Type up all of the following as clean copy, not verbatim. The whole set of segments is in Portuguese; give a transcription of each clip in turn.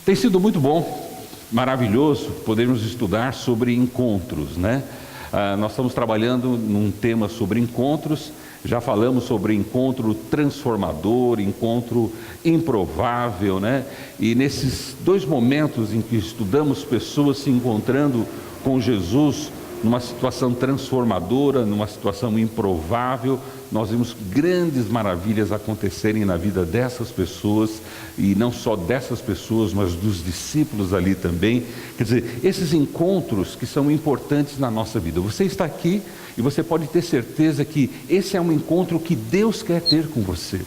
Tem sido muito bom, maravilhoso, podermos estudar sobre encontros, né? Nós estamos trabalhando num tema sobre encontros, já falamos sobre encontro transformador, encontro improvável, né? E nesses dois momentos em que estudamos pessoas se encontrando com Jesus, numa situação transformadora, numa situação improvável, nós vimos grandes maravilhas acontecerem na vida dessas pessoas, e não só dessas pessoas, mas dos discípulos ali também. Quer dizer, esses encontros que são importantes na nossa vida. Você está aqui e você pode ter certeza que esse é um encontro que Deus quer ter com você.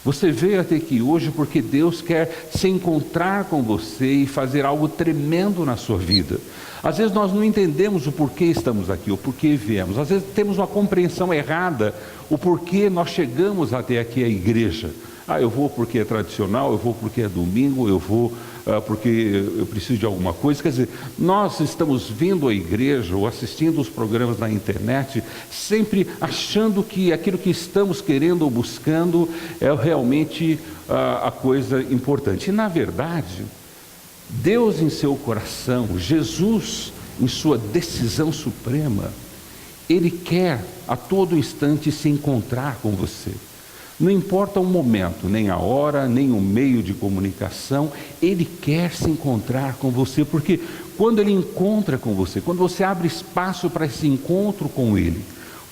Você veio até aqui hoje porque Deus quer se encontrar com você e fazer algo tremendo na sua vida. Às vezes nós não entendemos o porquê estamos aqui, o porquê viemos. Às vezes temos uma compreensão errada, o porquê nós chegamos até aqui à igreja. Eu vou porque é tradicional, eu vou porque é domingo, eu vou porque eu preciso de alguma coisa. Quer dizer, nós estamos vindo à igreja ou assistindo os programas na internet, sempre achando que aquilo que estamos querendo ou buscando é realmente a coisa importante. E na verdade, Deus em seu coração, Jesus em sua decisão suprema, Ele quer a todo instante se encontrar com você. Não importa o momento, nem a hora, nem o meio de comunicação, Ele quer se encontrar com você, porque quando Ele encontra com você, quando você abre espaço para esse encontro com Ele,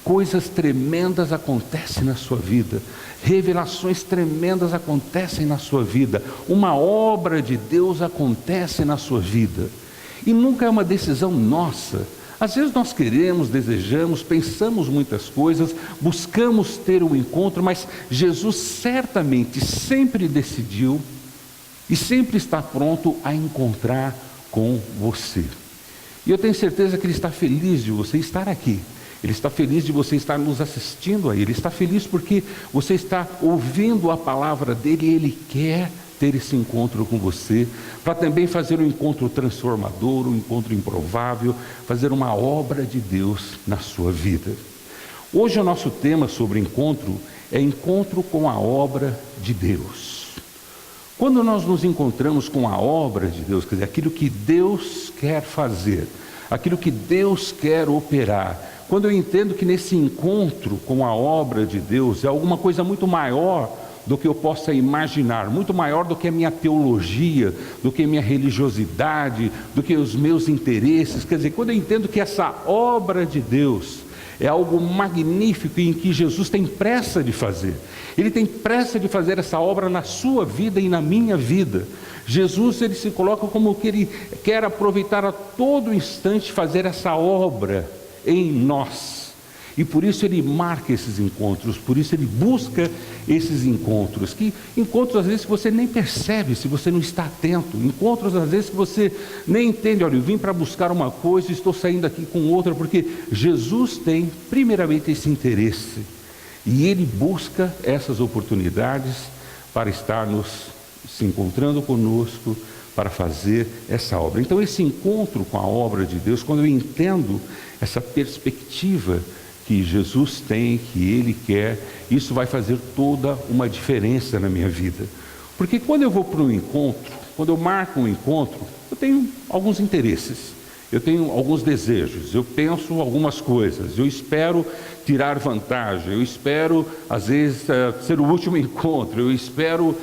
coisas tremendas acontecem na sua vida, revelações tremendas acontecem na sua vida, uma obra de Deus acontece na sua vida, e nunca é uma decisão nossa. Às vezes nós queremos, desejamos, pensamos muitas coisas, buscamos ter um encontro, mas Jesus certamente sempre decidiu e sempre está pronto a encontrar com você. E eu tenho certeza que Ele está feliz de você estar aqui. Ele está feliz de você estar nos assistindo a Ele. Ele está feliz porque você está ouvindo a palavra dEle e Ele quer ter esse encontro com você, para também fazer um encontro transformador, um encontro improvável, fazer uma obra de Deus na sua vida. Hoje o nosso tema sobre encontro é encontro com a obra de Deus. Quando nós nos encontramos com a obra de Deus, quer dizer, aquilo que Deus quer fazer, aquilo que Deus quer operar, quando eu entendo que nesse encontro com a obra de Deus é alguma coisa muito maior do que eu possa imaginar, muito maior do que a minha teologia, do que a minha religiosidade, do que os meus interesses. Quer dizer, quando eu entendo que essa obra de Deus é algo magnífico em que Jesus tem pressa de fazer. Ele tem pressa de fazer essa obra na sua vida e na minha vida. Jesus, ele se coloca como que ele quer aproveitar a todo instante fazer essa obra em nós. E por isso ele marca esses encontros, por isso ele busca esses encontros. Que encontros às vezes que você nem percebe se você não está atento. Encontros às vezes que você nem entende. Olha, eu vim para buscar uma coisa e estou saindo aqui com outra. Porque Jesus tem primeiramente esse interesse. E Ele busca essas oportunidades para estar se encontrando conosco, para fazer essa obra. Então esse encontro com a obra de Deus, quando eu entendo essa perspectiva que Jesus tem, que Ele quer, isso vai fazer toda uma diferença na minha vida. Porque quando eu vou para um encontro, quando eu marco um encontro, eu tenho alguns interesses, eu tenho alguns desejos, eu penso algumas coisas, eu espero tirar vantagem, eu espero às vezes ser o último encontro, eu espero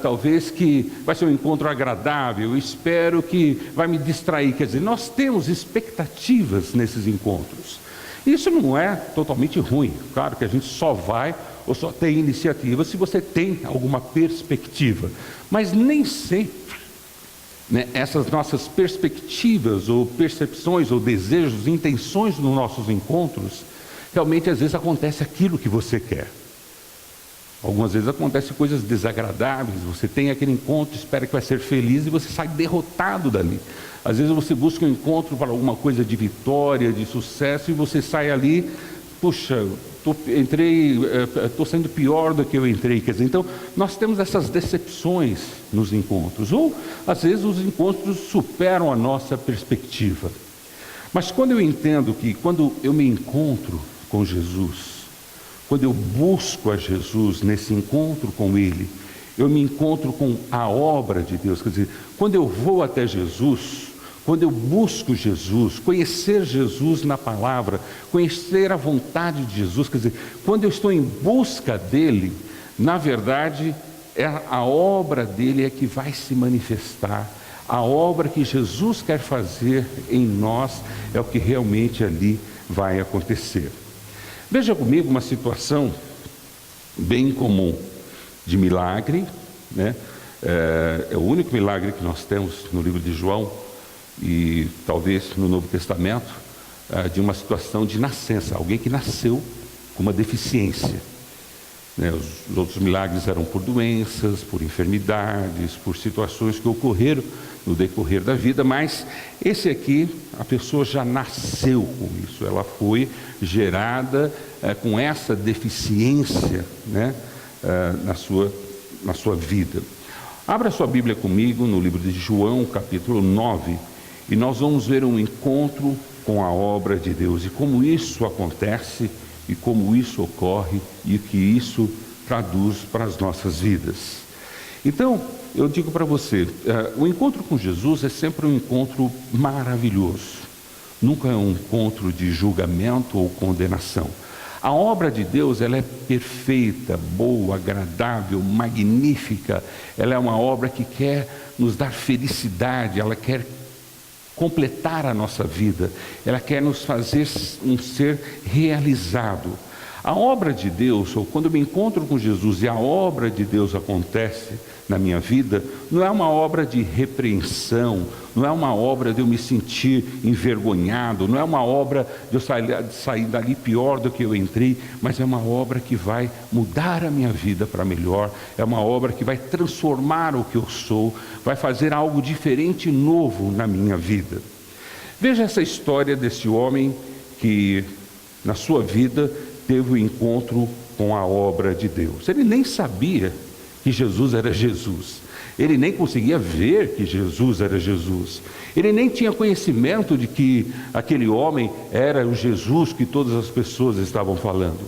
talvez que vai ser um encontro agradável, eu espero que vai me distrair. Quer dizer, nós temos expectativas nesses encontros. Isso não é totalmente ruim. Claro que a gente só vai ou só tem iniciativa se você tem alguma perspectiva. Mas nem sempre, né, essas nossas perspectivas ou percepções ou desejos, intenções nos nossos encontros, realmente às vezes acontece aquilo que você quer. Algumas vezes acontecem coisas desagradáveis, você tem aquele encontro, espera que vai ser feliz e você sai derrotado dali. Às vezes você busca um encontro para alguma coisa de vitória, de sucesso, e você sai ali, puxa, estou saindo pior do que eu entrei. Quer dizer, então nós temos essas decepções nos encontros, ou às vezes os encontros superam a nossa perspectiva. Mas quando eu entendo que quando eu me encontro com Jesus, quando eu busco a Jesus nesse encontro com Ele, eu me encontro com a obra de Deus. Quer dizer, quando eu vou até Jesus, quando eu busco Jesus, conhecer Jesus na palavra, conhecer a vontade de Jesus, quer dizer, quando eu estou em busca dele, na verdade, a obra dele é que vai se manifestar. A obra que Jesus quer fazer em nós é o que realmente ali vai acontecer. Veja comigo uma situação bem comum de milagre, né? É o único milagre que nós temos no livro de João e talvez no Novo Testamento, de uma situação de nascença, alguém que nasceu com uma deficiência. Os outros milagres eram por doenças, por enfermidades, por situações que ocorreram no decorrer da vida, mas esse aqui, a pessoa já nasceu com isso, ela foi gerada com essa deficiência, né, na sua vida. Abra sua Bíblia comigo no livro de João, capítulo 9, e nós vamos ver um encontro com a obra de Deus e como isso acontece e como isso ocorre e o que isso traduz para as nossas vidas. Então, eu digo para você, o encontro com Jesus é sempre um encontro maravilhoso. Nunca é um encontro de julgamento ou condenação. A obra de Deus, ela é perfeita, boa, agradável, magnífica. Ela é uma obra que quer nos dar felicidade, ela quer completar a nossa vida, ela quer nos fazer um ser realizado. A obra de Deus, ou quando eu me encontro com Jesus e a obra de Deus acontece na minha vida, não é uma obra de repreensão, não é uma obra de eu me sentir envergonhado, não é uma obra de eu sair dali pior do que eu entrei, mas é uma obra que vai mudar a minha vida para melhor, é uma obra que vai transformar o que eu sou, vai fazer algo diferente e novo na minha vida. Veja essa história desse homem que na sua vida teve um encontro com a obra de Deus. Ele nem sabia que Jesus era Jesus. Ele nem conseguia ver que Jesus era Jesus. Ele nem tinha conhecimento de que aquele homem era o Jesus que todas as pessoas estavam falando.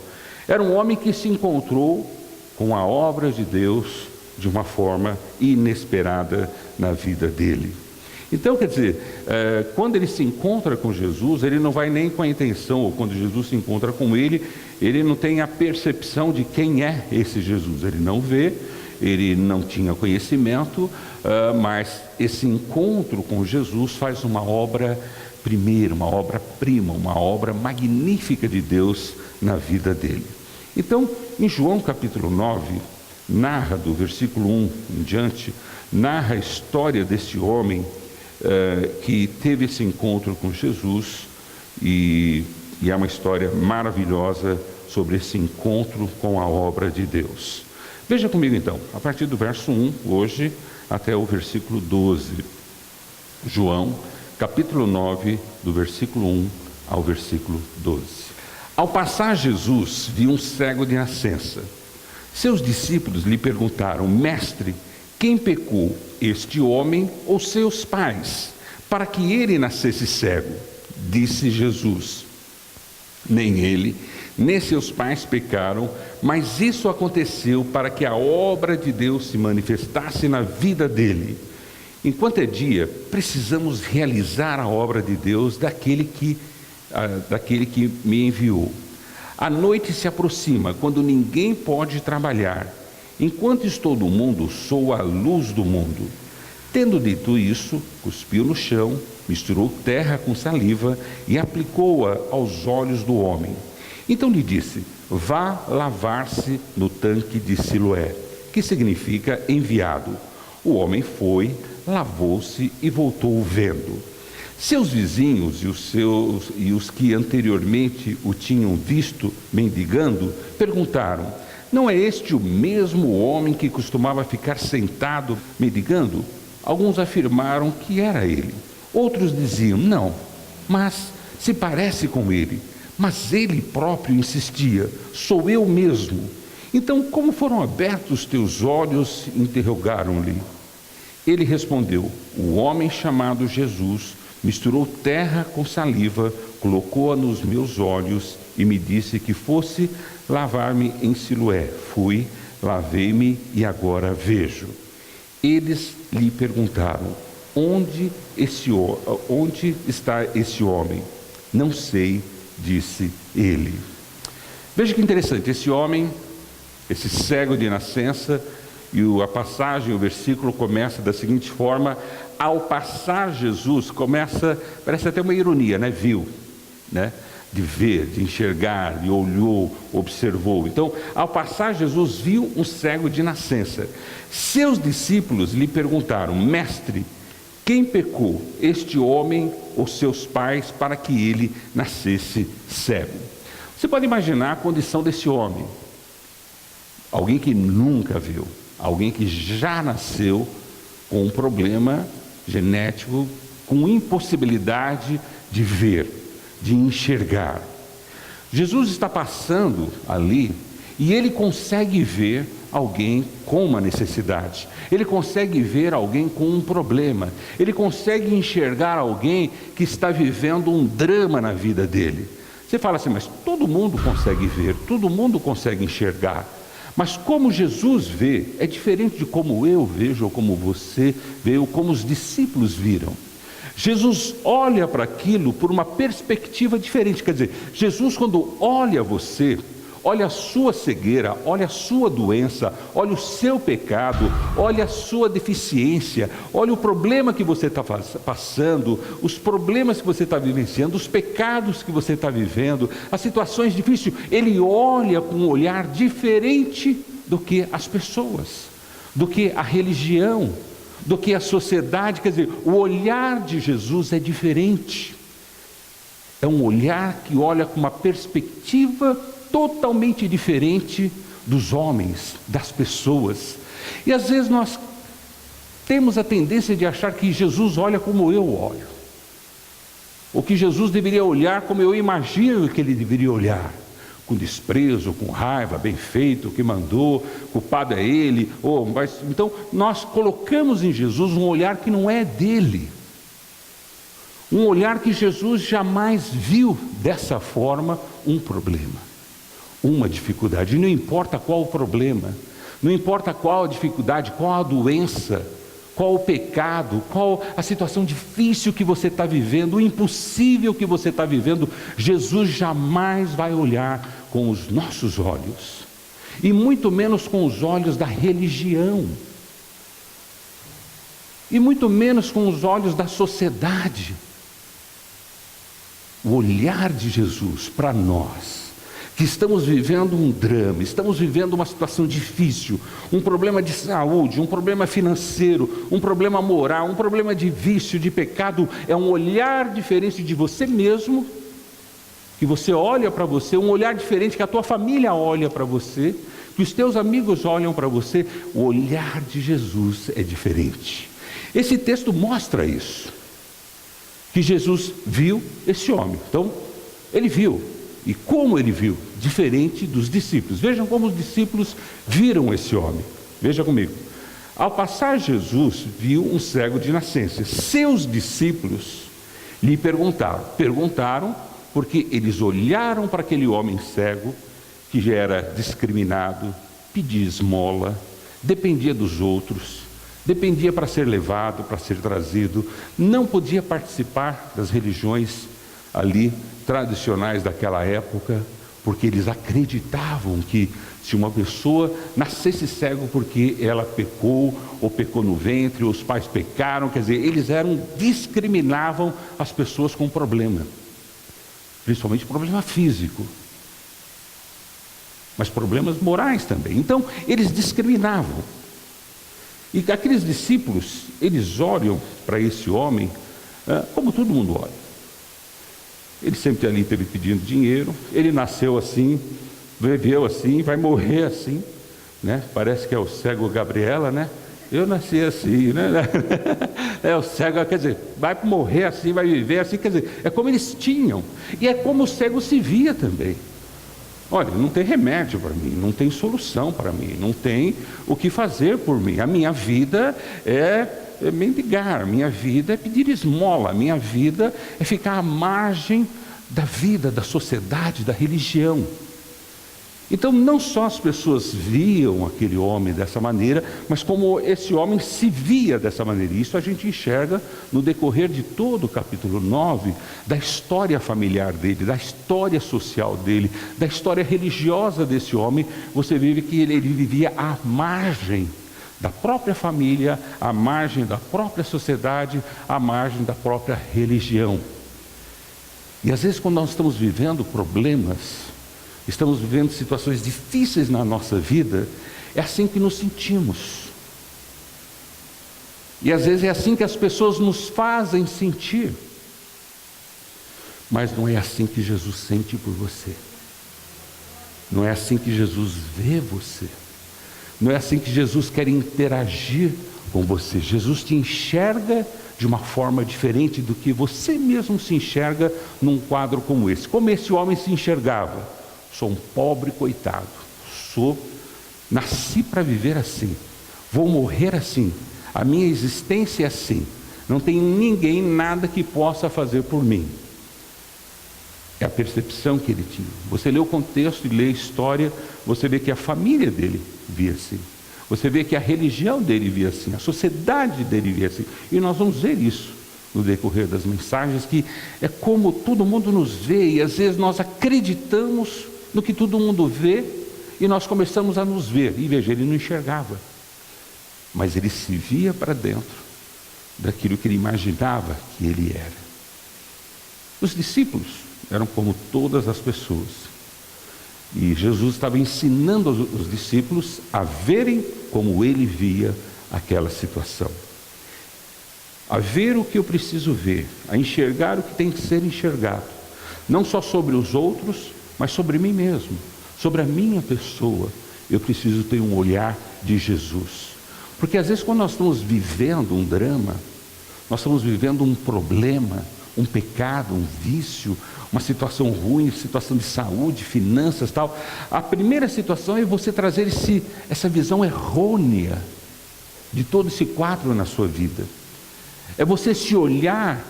Era um homem que se encontrou com a obra de Deus de uma forma inesperada na vida dele. Então, quer dizer, quando ele se encontra com Jesus, ele não vai nem com a intenção, ou quando Jesus se encontra com ele, ele não tem a percepção de quem é esse Jesus. Ele não vê, ele não tinha conhecimento, mas esse encontro com Jesus faz uma obra primeira, uma obra-prima, uma obra magnífica de Deus na vida dele. Então, em João capítulo 9, narra do versículo 1 em diante, narra a história desse homem que teve esse encontro com Jesus e é uma história maravilhosa sobre esse encontro com a obra de Deus. Veja comigo então, a partir do verso 1, hoje, até o versículo 12. João, capítulo 9, do versículo 1 ao versículo 12. Ao passar Jesus, viu um cego de nascença. Seus discípulos lhe perguntaram: Mestre, quem pecou, este homem ou seus pais, para que ele nascesse cego? Disse Jesus: nem ele, nem seus pais pecaram, mas isso aconteceu para que a obra de Deus se manifestasse na vida dele. Enquanto é dia, precisamos realizar a obra de Deus daquele que me enviou. A noite se aproxima, quando ninguém pode trabalhar. Enquanto estou no mundo, sou a luz do mundo. Tendo dito isso, cuspiu no chão, misturou terra com saliva e aplicou-a aos olhos do homem. Então lhe disse: vá lavar-se no tanque de Siloé, que significa enviado. O homem foi, lavou-se e voltou vendo. Seus vizinhos e os que anteriormente o tinham visto mendigando, perguntaram: não é este o mesmo homem que costumava ficar sentado mendigando? Alguns afirmaram que era ele. Outros diziam: não, mas se parece com ele. Mas ele próprio insistia: sou eu mesmo. Então, como foram abertos teus olhos? Interrogaram-lhe. Ele respondeu: o homem chamado Jesus misturou terra com saliva, colocou-a nos meus olhos e me disse que fosse lavar-me em Siloé. Fui, lavei-me e agora vejo. Eles lhe perguntaram: onde está esse homem? Não sei, disse ele. Veja que interessante, esse homem, esse cego de nascença, e a passagem, o versículo começa da seguinte forma: ao passar Jesus, parece até uma ironia, né? Viu, né? De ver, de enxergar, de olhou, observou. Então, ao passar Jesus viu um cego de nascença. Seus discípulos lhe perguntaram: mestre, quem pecou, este homem ou seus pais, para que ele nascesse cego? Você pode imaginar a condição desse homem. Alguém que nunca viu, alguém que já nasceu com um problema genético, com impossibilidade de ver, de enxergar. Jesus está passando ali e ele consegue ver alguém com uma necessidade, ele consegue ver alguém com um problema, ele consegue enxergar alguém que está vivendo um drama na vida dele. Você fala assim, mas todo mundo consegue ver, todo mundo consegue enxergar. Mas como Jesus vê, é diferente de como eu vejo, ou como você vê, ou como os discípulos viram. Jesus olha para aquilo por uma perspectiva diferente. Quer dizer, Jesus, quando olha você, olha a sua cegueira, olha a sua doença, olha o seu pecado, olha a sua deficiência, olha o problema que você está passando, os problemas que você está vivenciando, os pecados que você está vivendo, as situações difíceis. Ele olha com um olhar diferente do que as pessoas, do que a religião, do que a sociedade. Quer dizer, o olhar de Jesus é diferente. É um olhar que olha com uma perspectiva totalmente diferente dos homens, das pessoas. E às vezes nós temos a tendência de achar que Jesus olha como eu olho, ou que Jesus deveria olhar como eu imagino que ele deveria olhar, com desprezo, com raiva, bem feito, o que mandou, culpado é ele. Então nós colocamos em Jesus um olhar que não é dele, um olhar que Jesus jamais viu dessa forma um problema, uma dificuldade. E não importa qual o problema, não importa qual a dificuldade, qual a doença, qual o pecado, qual a situação difícil que você está vivendo, o impossível que você está vivendo, Jesus jamais vai olhar com os nossos olhos, e muito menos com os olhos da religião, e muito menos com os olhos da sociedade. O olhar de Jesus para nós, que estamos vivendo um drama, estamos vivendo uma situação difícil, um problema de saúde, um problema financeiro, um problema moral, um problema de vício, de pecado, é um olhar diferente de você mesmo, que você olha para você, um olhar diferente que a tua família olha para você, que os teus amigos olham para você. O olhar de Jesus é diferente. Esse texto mostra isso, que Jesus viu esse homem. Então, ele viu. E como ele viu? Diferente dos discípulos. Vejam como os discípulos viram esse homem. Veja comigo. Ao passar Jesus viu um cego de nascença. Seus discípulos lhe perguntaram porque eles olharam para aquele homem cego, que já era discriminado, pedia esmola, dependia dos outros, dependia para ser levado, para ser trazido, não podia participar das religiões ali tradicionais daquela época, porque eles acreditavam que se uma pessoa nascesse cego porque ela pecou, ou pecou no ventre, ou os pais pecaram, quer dizer, eles discriminavam as pessoas com problema, principalmente problema físico, mas problemas morais também. Então, eles discriminavam. E aqueles discípulos, eles olham para esse homem como todo mundo olha. Ele sempre ali esteve pedindo dinheiro, ele nasceu assim, viveu assim, vai morrer assim, né? Parece que é o cego Gabriela, né? Eu nasci assim, né? É o cego, quer dizer, vai morrer assim, vai viver assim, quer dizer, é como eles tinham, e é como o cego se via também. Olha, não tem remédio para mim, não tem solução para mim, não tem o que fazer por mim. A minha vida é mendigar, minha vida é pedir esmola, minha vida é ficar à margem da vida, da sociedade, da religião. Então, não só as pessoas viam aquele homem dessa maneira, mas como esse homem se via dessa maneira. Isso a gente enxerga no decorrer de todo o capítulo 9, da história familiar dele, da história social dele, da história religiosa desse homem. Você vê que ele vivia à margem da própria família, à margem da própria sociedade, à margem da própria religião. E às vezes, quando nós estamos vivendo problemas, estamos vivendo situações difíceis na nossa vida, é assim que nos sentimos. E às vezes é assim que as pessoas nos fazem sentir. Mas não é assim que Jesus sente por você. Não é assim que Jesus vê você. Não é assim que Jesus quer interagir com você. Jesus te enxerga de uma forma diferente do que você mesmo se enxerga num quadro como esse. Como esse homem se enxergava. Sou um pobre coitado, nasci para viver assim, vou morrer assim, a minha existência é assim, não tem ninguém, nada que possa fazer por mim. É a percepção que ele tinha. Você lê o contexto e lê a história, você vê que a família dele via assim, você vê que a religião dele via assim, a sociedade dele via assim, e nós vamos ver isso no decorrer das mensagens, que é como todo mundo nos vê, e às vezes nós acreditamos no que todo mundo vê, e nós começamos a nos ver. E veja, ele não enxergava, mas ele se via para dentro daquilo que ele imaginava que ele era. Os discípulos eram como todas as pessoas, e Jesus estava ensinando os discípulos a verem como ele via aquela situação, a ver o que eu preciso ver, a enxergar o que tem que ser enxergado, não só sobre os outros, mas sobre mim mesmo, sobre a minha pessoa. Eu preciso ter um olhar de Jesus. Porque às vezes quando nós estamos vivendo um drama, nós estamos vivendo um problema, um pecado, um vício, uma situação ruim, situação de saúde, finanças, tal. A primeira situação é você trazer essa visão errônea de todo esse quadro na sua vida. É você se olhar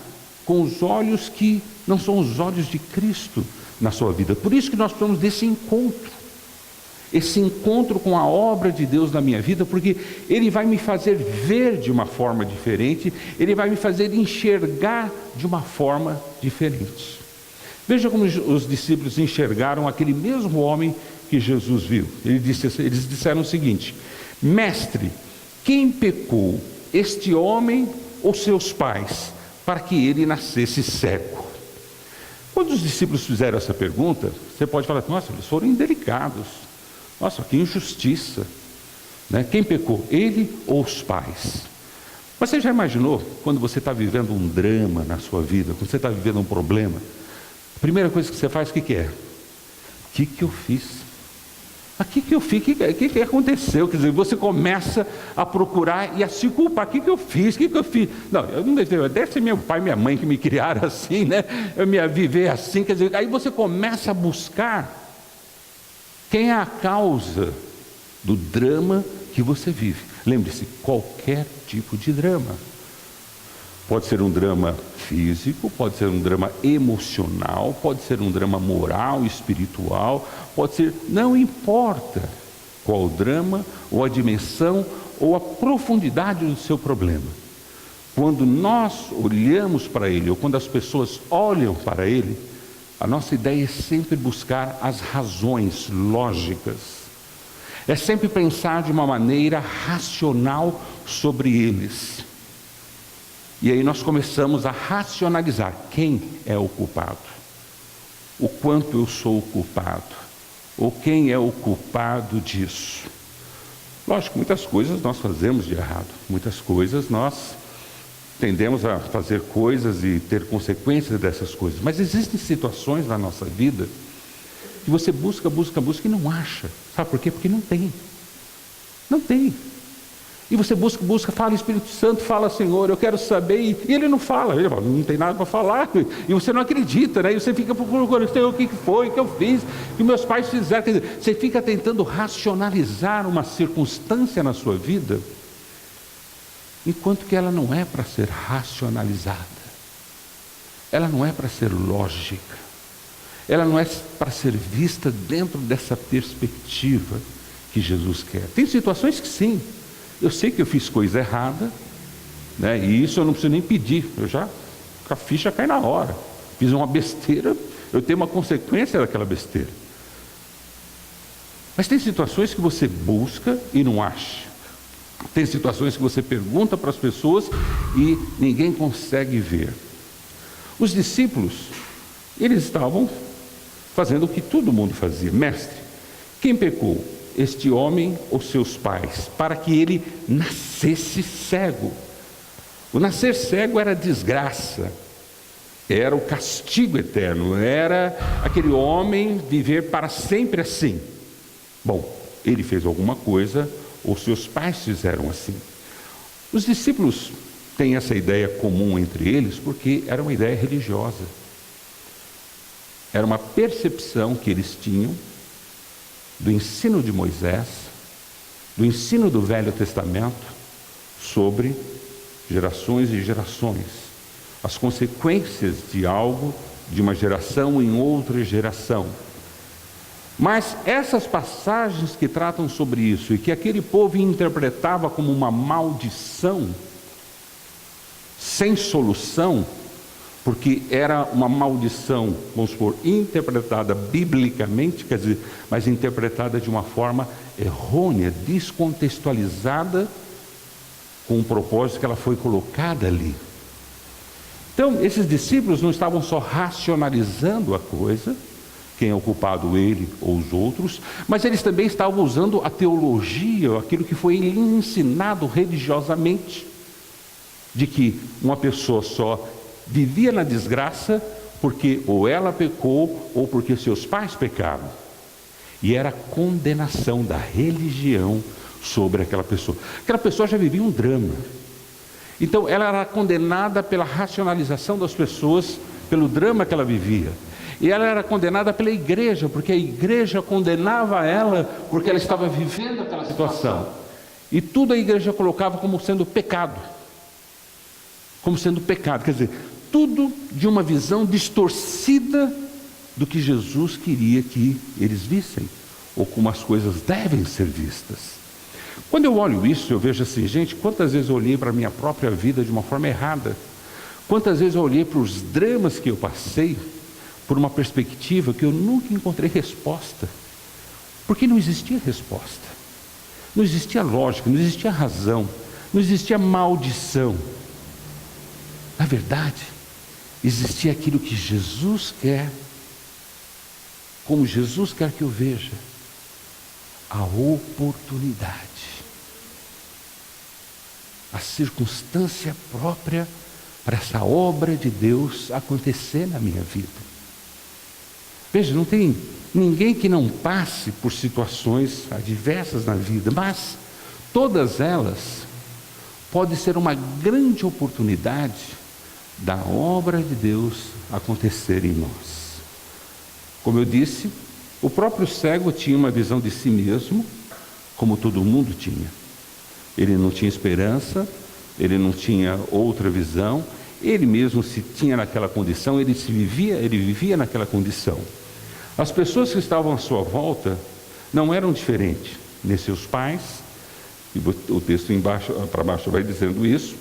com os olhos que não são os olhos de Cristo na sua vida. Por isso que nós precisamos desse encontro. Esse encontro com a obra de Deus na minha vida, porque Ele vai me fazer ver de uma forma diferente, Ele vai me fazer enxergar de uma forma diferente. Veja como os discípulos enxergaram aquele mesmo homem que Jesus viu. Eles disseram o seguinte: Mestre, quem pecou, este homem ou seus pais, para que ele nascesse cego? Quando os discípulos fizeram essa pergunta, você pode falar: nossa, eles foram indelicados, nossa, que injustiça, né? Quem pecou, ele ou os pais? Mas você já imaginou, quando você está vivendo um drama na sua vida, quando você está vivendo um problema, a primeira coisa que você faz, o que é? O que eu fiz? O que eu fiz? O que aconteceu? Quer dizer, você começa a procurar e a se culpar. O que eu fiz? O que eu fiz? Não, eu não deve ser meu pai e minha mãe que me criaram assim, né? Eu me viver assim. Quer dizer, aí você começa a buscar quem é a causa do drama que você vive. Lembre-se, qualquer tipo de drama. Pode ser um drama físico, pode ser um drama emocional, pode ser um drama moral, espiritual, pode ser, não importa qual o drama, ou a dimensão, ou a profundidade do seu problema. Quando nós olhamos para ele, ou quando as pessoas olham para ele, a nossa ideia é sempre buscar as razões lógicas. É sempre pensar de uma maneira racional sobre eles. E aí nós começamos a racionalizar quem é o culpado, o quanto eu sou o culpado, ou quem é o culpado disso. Lógico, muitas coisas nós fazemos de errado, muitas coisas nós tendemos a fazer coisas e ter consequências dessas coisas, mas existem situações na nossa vida que você busca e não acha. Sabe por quê? Porque não tem. Não tem. E você busca, fala Espírito Santo, fala Senhor, eu quero saber, e ele não fala, ele fala, não tem nada para falar, e você não acredita, né? E você fica procurando, Senhor, o que foi, o que eu fiz, o que meus pais fizeram, quer dizer, você fica tentando racionalizar uma circunstância na sua vida, enquanto que ela não é para ser racionalizada, ela não é para ser lógica, ela não é para ser vista dentro dessa perspectiva que Jesus quer. Tem situações que sim, eu sei que eu fiz coisa errada, né? E isso eu não preciso nem pedir, a ficha cai na hora. Fiz uma besteira, eu tenho uma consequência daquela besteira. Mas tem situações que você busca e não acha. Tem situações que você pergunta para as pessoas e ninguém consegue ver. Os discípulos, eles estavam fazendo o que todo mundo fazia. Mestre, quem pecou? Este homem ou seus pais? Para que ele nascesse cego. O nascer cego era desgraça. Era o castigo eterno. Era aquele homem viver para sempre assim. Bom, ele fez alguma coisa, ou seus pais fizeram assim. Os discípulos têm essa ideia comum entre eles porque era uma ideia religiosa. Era uma percepção que eles tinham do ensino de Moisés, do ensino do Velho Testamento sobre gerações e gerações, as consequências de algo de uma geração em outra geração. Mas essas passagens que tratam sobre isso e que aquele povo interpretava como uma maldição sem solução, porque era uma maldição, vamos supor, interpretada biblicamente, quer dizer, mas interpretada de uma forma errônea, descontextualizada com o propósito que ela foi colocada ali. Então, esses discípulos não estavam só racionalizando a coisa, quem é o culpado, ele ou os outros, mas eles também estavam usando a teologia, aquilo que foi ensinado religiosamente, de que uma pessoa só vivia na desgraça porque ou ela pecou ou porque seus pais pecaram. E era a condenação da religião sobre aquela pessoa. Aquela pessoa já vivia um drama. Então ela era condenada pela racionalização das pessoas, pelo drama que ela vivia. E ela era condenada pela igreja, porque a igreja condenava ela porque ela estava vivendo aquela situação. E tudo a igreja colocava como sendo pecado. Como sendo pecado, quer dizer, tudo de uma visão distorcida do que Jesus queria que eles vissem, ou como as coisas devem ser vistas. Quando eu olho isso, eu vejo assim, gente, quantas vezes eu olhei para a minha própria vida de uma forma errada, quantas vezes eu olhei para os dramas que eu passei, por uma perspectiva que eu nunca encontrei resposta, porque não existia resposta, não existia lógica, não existia razão, não existia maldição. Na verdade, existia aquilo que Jesus quer, como Jesus quer que eu veja, a oportunidade, a circunstância própria para essa obra de Deus acontecer na minha vida. Veja, não tem ninguém que não passe por situações adversas na vida, mas todas elas podem ser uma grande oportunidade da obra de Deus acontecer em nós. Como eu disse, o próprio cego tinha uma visão de si mesmo, como todo mundo tinha. Ele não tinha esperança, ele não tinha outra visão, ele mesmo se tinha naquela condição, ele vivia naquela condição. As pessoas que estavam à sua volta não eram diferentes, nem seus pais, e o texto para baixo vai dizendo isso,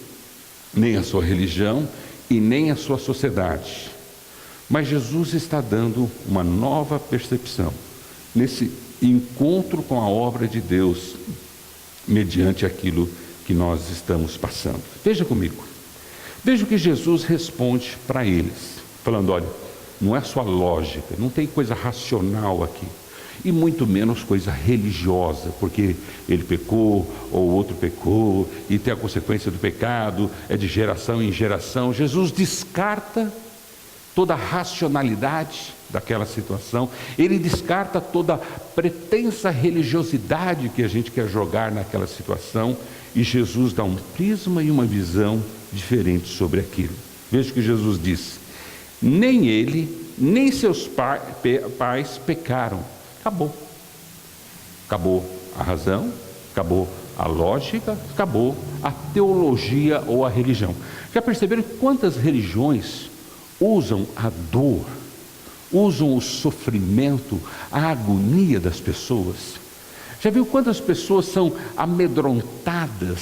nem a sua religião e nem a sua sociedade. Mas Jesus está dando uma nova percepção nesse encontro com a obra de Deus, mediante aquilo que nós estamos passando. Veja comigo. Veja o que Jesus responde para eles, falando, olha, não é só lógica, não tem coisa racional aqui, e muito menos coisa religiosa, porque ele pecou, ou o outro pecou, e tem a consequência do pecado, é de geração em geração. Jesus descarta toda a racionalidade daquela situação, ele descarta toda a pretensa religiosidade que a gente quer jogar naquela situação, e Jesus dá um prisma e uma visão diferente sobre aquilo. Veja o que Jesus disse: nem ele, nem seus pais pecaram. Acabou a razão, acabou a lógica, acabou a teologia ou a religião. Já perceberam quantas religiões usam a dor, usam o sofrimento, a agonia das pessoas. Já viu quantas pessoas são amedrontadas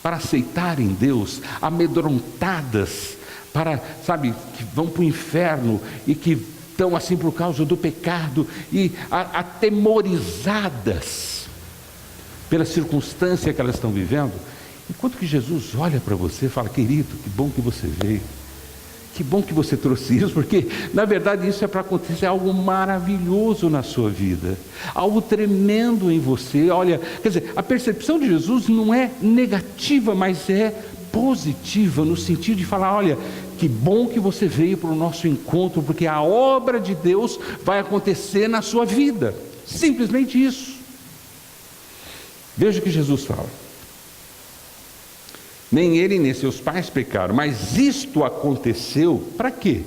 para aceitarem Deus, amedrontadas para, que vão para o inferno e que estão assim por causa do pecado e atemorizadas pela circunstância que elas estão vivendo, enquanto que Jesus olha para você e fala: querido, que bom que você veio, que bom que você trouxe isso, porque na verdade isso é para acontecer algo maravilhoso na sua vida, algo tremendo em você. Olha, quer dizer, a percepção de Jesus não é negativa, mas é positiva, no sentido de falar: olha, que bom que você veio para o nosso encontro, porque a obra de Deus vai acontecer na sua vida. Simplesmente isso. Veja o que Jesus fala: nem ele nem seus pais pecaram, mas isto aconteceu para quê?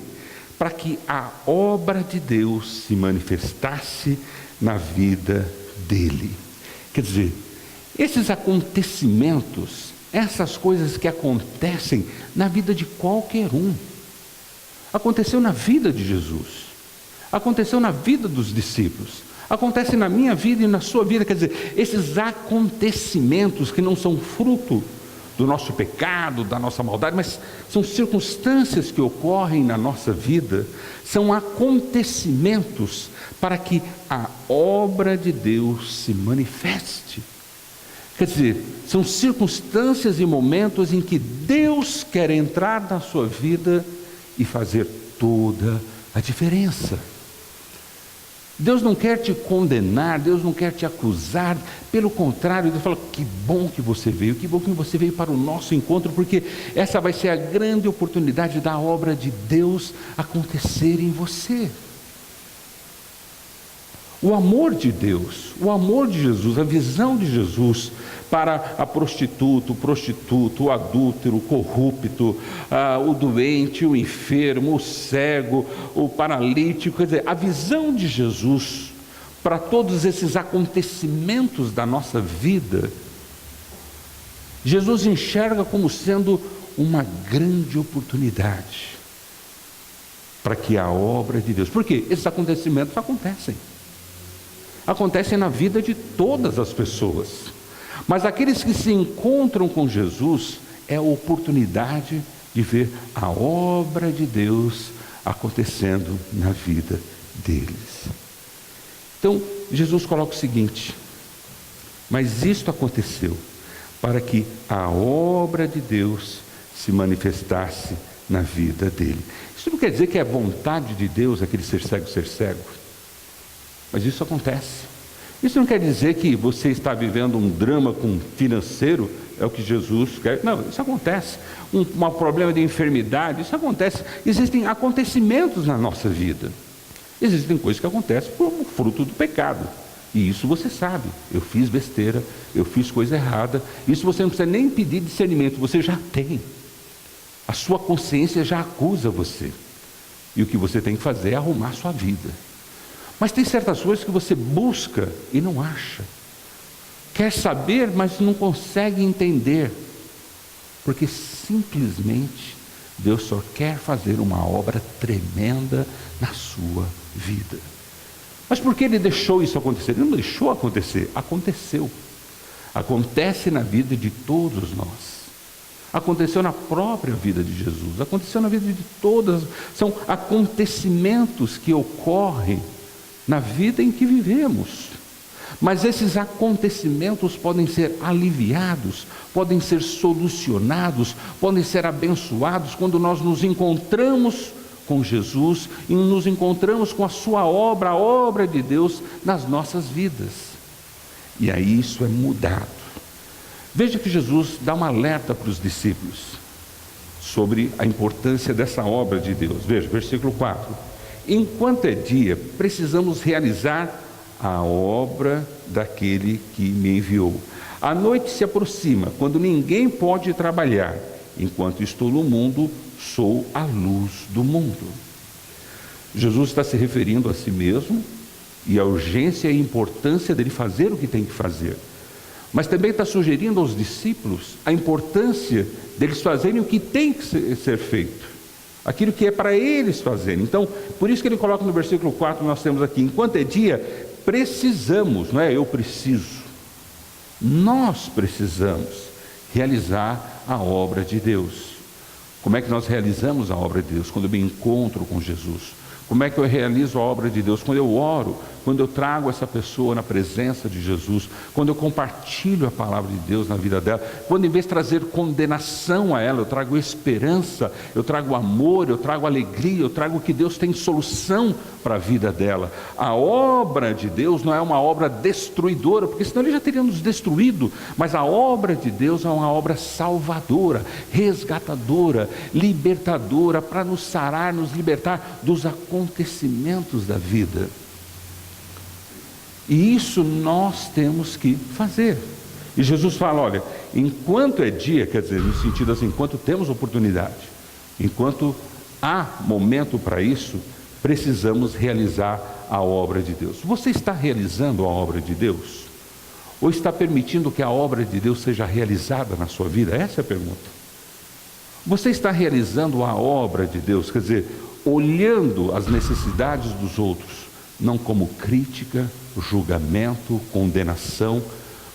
Para que a obra de Deus se manifestasse na vida dele. Quer dizer, esses acontecimentos, essas coisas que acontecem na vida de qualquer um, aconteceu na vida de Jesus, aconteceu na vida dos discípulos, acontece na minha vida e na sua vida. Quer dizer, esses acontecimentos que não são fruto do nosso pecado, da nossa maldade, mas são circunstâncias que ocorrem na nossa vida, são acontecimentos para que a obra de Deus se manifeste. Quer dizer, são circunstâncias e momentos em que Deus quer entrar na sua vida e fazer toda a diferença. Deus não quer te condenar, Deus não quer te acusar, pelo contrário, Deus fala: que bom que você veio, que bom que você veio para o nosso encontro, porque essa vai ser a grande oportunidade da obra de Deus acontecer em você. O amor de Deus, o amor de Jesus, a visão de Jesus para a prostituta, o prostituto, o adúltero, o corrupto, o doente, o enfermo, o cego, o paralítico, quer dizer, a visão de Jesus para todos esses acontecimentos da nossa vida, Jesus enxerga como sendo uma grande oportunidade para que a obra de Deus, porque esses acontecimentos acontecem na vida de todas as pessoas, mas aqueles que se encontram com Jesus é a oportunidade de ver a obra de Deus acontecendo na vida deles. Então Jesus coloca o seguinte: mas isto aconteceu para que a obra de Deus se manifestasse na vida dele. Isso não quer dizer que é vontade de Deus aquele ser cego, mas isso acontece. Isso não quer dizer que você está vivendo um drama financeiro, é o que Jesus quer. Não, isso acontece. Um problema de enfermidade, isso acontece. Existem acontecimentos na nossa vida. Existem coisas que acontecem por fruto do pecado. E isso você sabe. Eu fiz besteira, eu fiz coisa errada. Isso você não precisa nem pedir discernimento, você já tem. A sua consciência já acusa você. E o que você tem que fazer é arrumar a sua vida. Mas tem certas coisas que você busca e não acha. Quer saber, mas não consegue entender. Porque simplesmente Deus só quer fazer uma obra tremenda na sua vida. Mas por que Ele deixou isso acontecer? Ele não deixou acontecer, aconteceu. Acontece na vida de todos nós. Aconteceu na própria vida de Jesus. Aconteceu na vida de todas. São acontecimentos que ocorrem na vida em que vivemos. Mas esses acontecimentos podem ser aliviados, podem ser solucionados, podem ser abençoados quando nós nos encontramos com Jesus e nos encontramos com a sua obra, a obra de Deus nas nossas vidas. E aí isso é mudado. Veja que Jesus dá um alerta para os discípulos sobre a importância dessa obra de Deus. Veja, versículo 4. Enquanto é dia, precisamos realizar a obra daquele que me enviou. A noite se aproxima, quando ninguém pode trabalhar. Enquanto estou no mundo, sou a luz do mundo. Jesus está se referindo a si mesmo e a urgência e a importância dele fazer o que tem que fazer. Mas também está sugerindo aos discípulos a importância deles fazerem o que tem que ser feito. aquilo que é para eles fazerem. Então, por isso que ele coloca no versículo 4, nós temos aqui, enquanto é dia, precisamos, não é eu preciso, nós precisamos realizar a obra de Deus. Como é que nós realizamos a obra de Deus? Quando eu me encontro com Jesus. Como é que eu realizo a obra de Deus? Quando eu oro, quando eu trago essa pessoa na presença de Jesus, quando eu compartilho a palavra de Deus na vida dela, quando em vez de trazer condenação a ela, eu trago esperança, eu trago amor, eu trago alegria, eu trago que Deus tem solução para a vida dela. A obra de Deus não é uma obra destruidora, porque senão Ele já teria nos destruído, mas a obra de Deus é uma obra salvadora, resgatadora, libertadora, para nos sarar, nos libertar dos acontecimentos da vida. E isso nós temos que fazer. E Jesus fala, olha, enquanto é dia, quer dizer, no sentido assim, enquanto temos oportunidade, enquanto há momento para isso, precisamos realizar a obra de Deus. Você está realizando a obra de Deus? Ou está permitindo que a obra de Deus seja realizada na sua vida? Essa é a pergunta. Você está realizando a obra de Deus, quer dizer, olhando as necessidades dos outros, não como crítica, julgamento, condenação,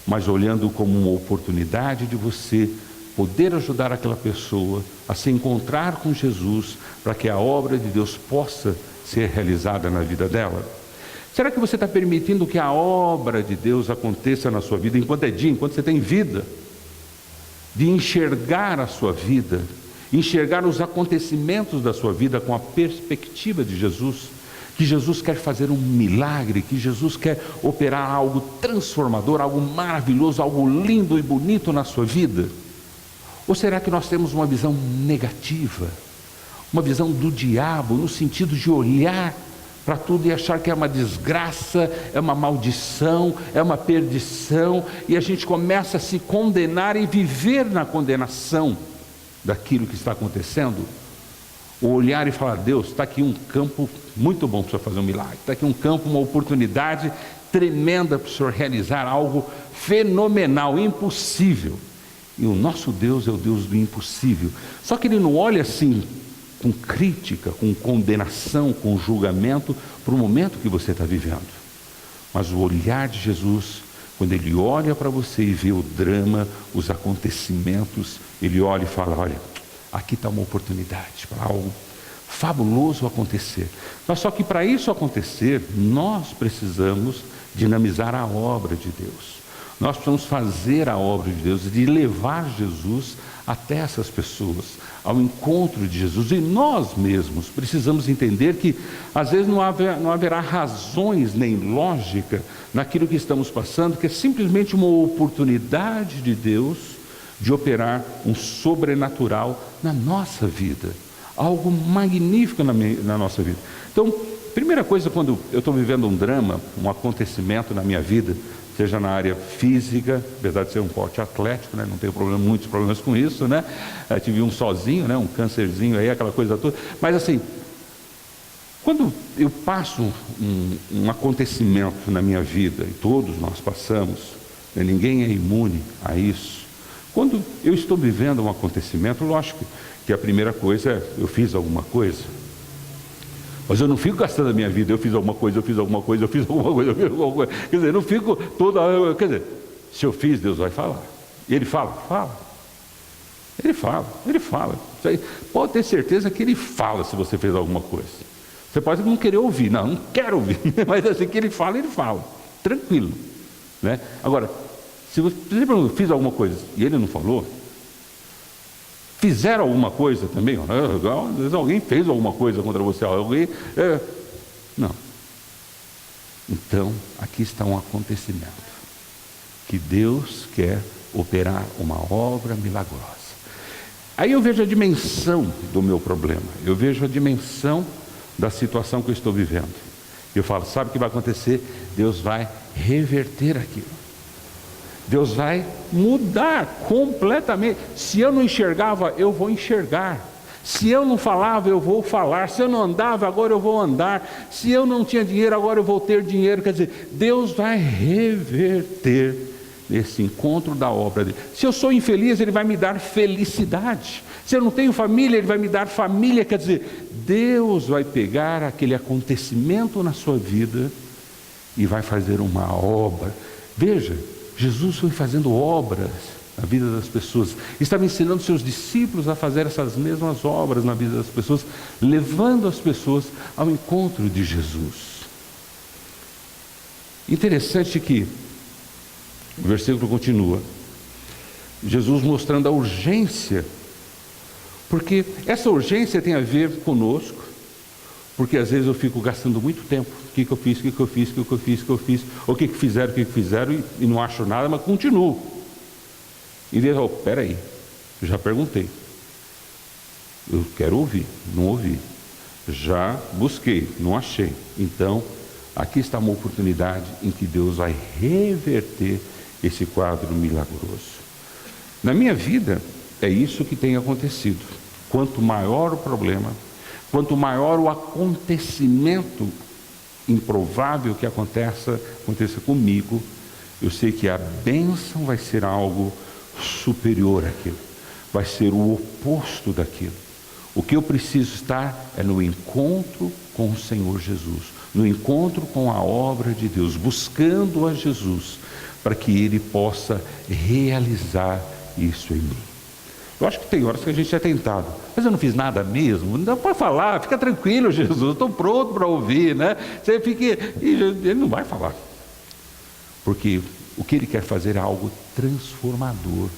mas olhando como uma oportunidade de você poder ajudar aquela pessoa a se encontrar com Jesus, para que a obra de Deus possa ser realizada na vida dela? Será que você está permitindo que a obra de Deus aconteça na sua vida enquanto é dia, enquanto você tem vida? De enxergar a sua vida, enxergar os acontecimentos da sua vida com a perspectiva de Jesus, que Jesus quer fazer um milagre, que Jesus quer operar algo transformador, algo maravilhoso, algo lindo e bonito na sua vida? Ou será que nós temos uma visão negativa, uma visão do diabo, no sentido de olhar para tudo e achar que é uma desgraça, é uma maldição, é uma perdição, e a gente começa a se condenar e viver na condenação daquilo que está acontecendo? Ou olhar e falar, Deus, está aqui um campo muito bom para o Senhor fazer um milagre, está aqui um campo, uma oportunidade tremenda para o Senhor realizar algo fenomenal, impossível. E o nosso Deus é o Deus do impossível. Só que Ele não olha assim, com crítica, com condenação, com julgamento, para o momento que você está vivendo. Mas o olhar de Jesus, quando Ele olha para você e vê o drama, os acontecimentos, Ele olha e fala, olha, aqui está uma oportunidade para algo fabuloso acontecer. Mas só que para isso acontecer, nós precisamos dinamizar a obra de Deus. Nós precisamos fazer a obra de Deus, de levar Jesus até essas pessoas, ao encontro de Jesus. E nós mesmos precisamos entender que às vezes não haverá razões nem lógica naquilo que estamos passando, que é simplesmente uma oportunidade de Deus de operar um sobrenatural na nossa vida, algo magnífico na nossa vida. Então, primeira coisa, quando eu estou vivendo um drama, um acontecimento na minha vida, seja na área física, apesar de ser um porte atlético, né? Não tenho muitos problemas com isso, né? Eu tive um sozinho, né? Um câncerzinho aí, aquela coisa toda. Mas assim, quando eu passo um acontecimento na minha vida, e todos nós passamos, né? Ninguém é imune a isso. Quando eu estou vivendo um acontecimento, lógico que a primeira coisa é, eu fiz alguma coisa. Mas eu não fico gastando a minha vida, eu fiz alguma coisa, eu fiz alguma coisa, eu fiz alguma coisa, eu fiz alguma coisa. Quer dizer, eu não fico toda hora, quer dizer, se eu fiz, Deus vai falar. E Ele fala, fala. Ele fala. Isso aí, pode ter certeza que Ele fala se você fez alguma coisa. Você pode não querer ouvir, não quero ouvir, mas assim que Ele fala, tranquilo. Né? Agora, se você, por exemplo, fiz alguma coisa e Ele não falou, fizeram alguma coisa também, às vezes alguém fez alguma coisa contra você, não. Então, aqui está um acontecimento, que Deus quer operar uma obra milagrosa. Aí eu vejo a dimensão do meu problema, eu vejo a dimensão da situação que eu estou vivendo. Eu falo, sabe o que vai acontecer? Deus vai reverter aquilo. Deus vai mudar completamente. Se eu não enxergava, eu vou enxergar. Se eu não falava, eu vou falar. Se eu não andava, agora eu vou andar. Se eu não tinha dinheiro, agora eu vou ter dinheiro. Quer dizer, Deus vai reverter esse encontro da obra dele. Se eu sou infeliz, ele vai me dar felicidade. Se eu não tenho família, ele vai me dar família. Quer dizer, Deus vai pegar aquele acontecimento na sua vida e vai fazer uma obra. Veja, Jesus foi fazendo obras na vida das pessoas, estava ensinando seus discípulos a fazer essas mesmas obras na vida das pessoas, levando as pessoas ao encontro de Jesus. Interessante que o versículo continua, Jesus mostrando a urgência, porque essa urgência tem a ver conosco, porque às vezes eu fico gastando muito tempo, o que eu fiz, ou o que fizeram e não acho nada, mas continuo. E Deus, peraí, eu já perguntei, eu quero ouvir, não ouvi, já busquei, não achei, então aqui está uma oportunidade em que Deus vai reverter esse quadro milagroso. Na minha vida é isso que tem acontecido. Quanto maior o problema, quanto maior o acontecimento improvável que aconteça comigo, eu sei que a bênção vai ser algo superior àquilo, vai ser o oposto daquilo. O que eu preciso estar é no encontro com o Senhor Jesus, no encontro com a obra de Deus, buscando a Jesus, para que Ele possa realizar isso em mim. Eu acho que tem horas que a gente é tentado, mas eu não fiz nada mesmo. Não pode falar, fica tranquilo, Jesus, eu estou pronto para ouvir, né? Você fica, e Ele não vai falar, porque o que Ele quer fazer é algo transformador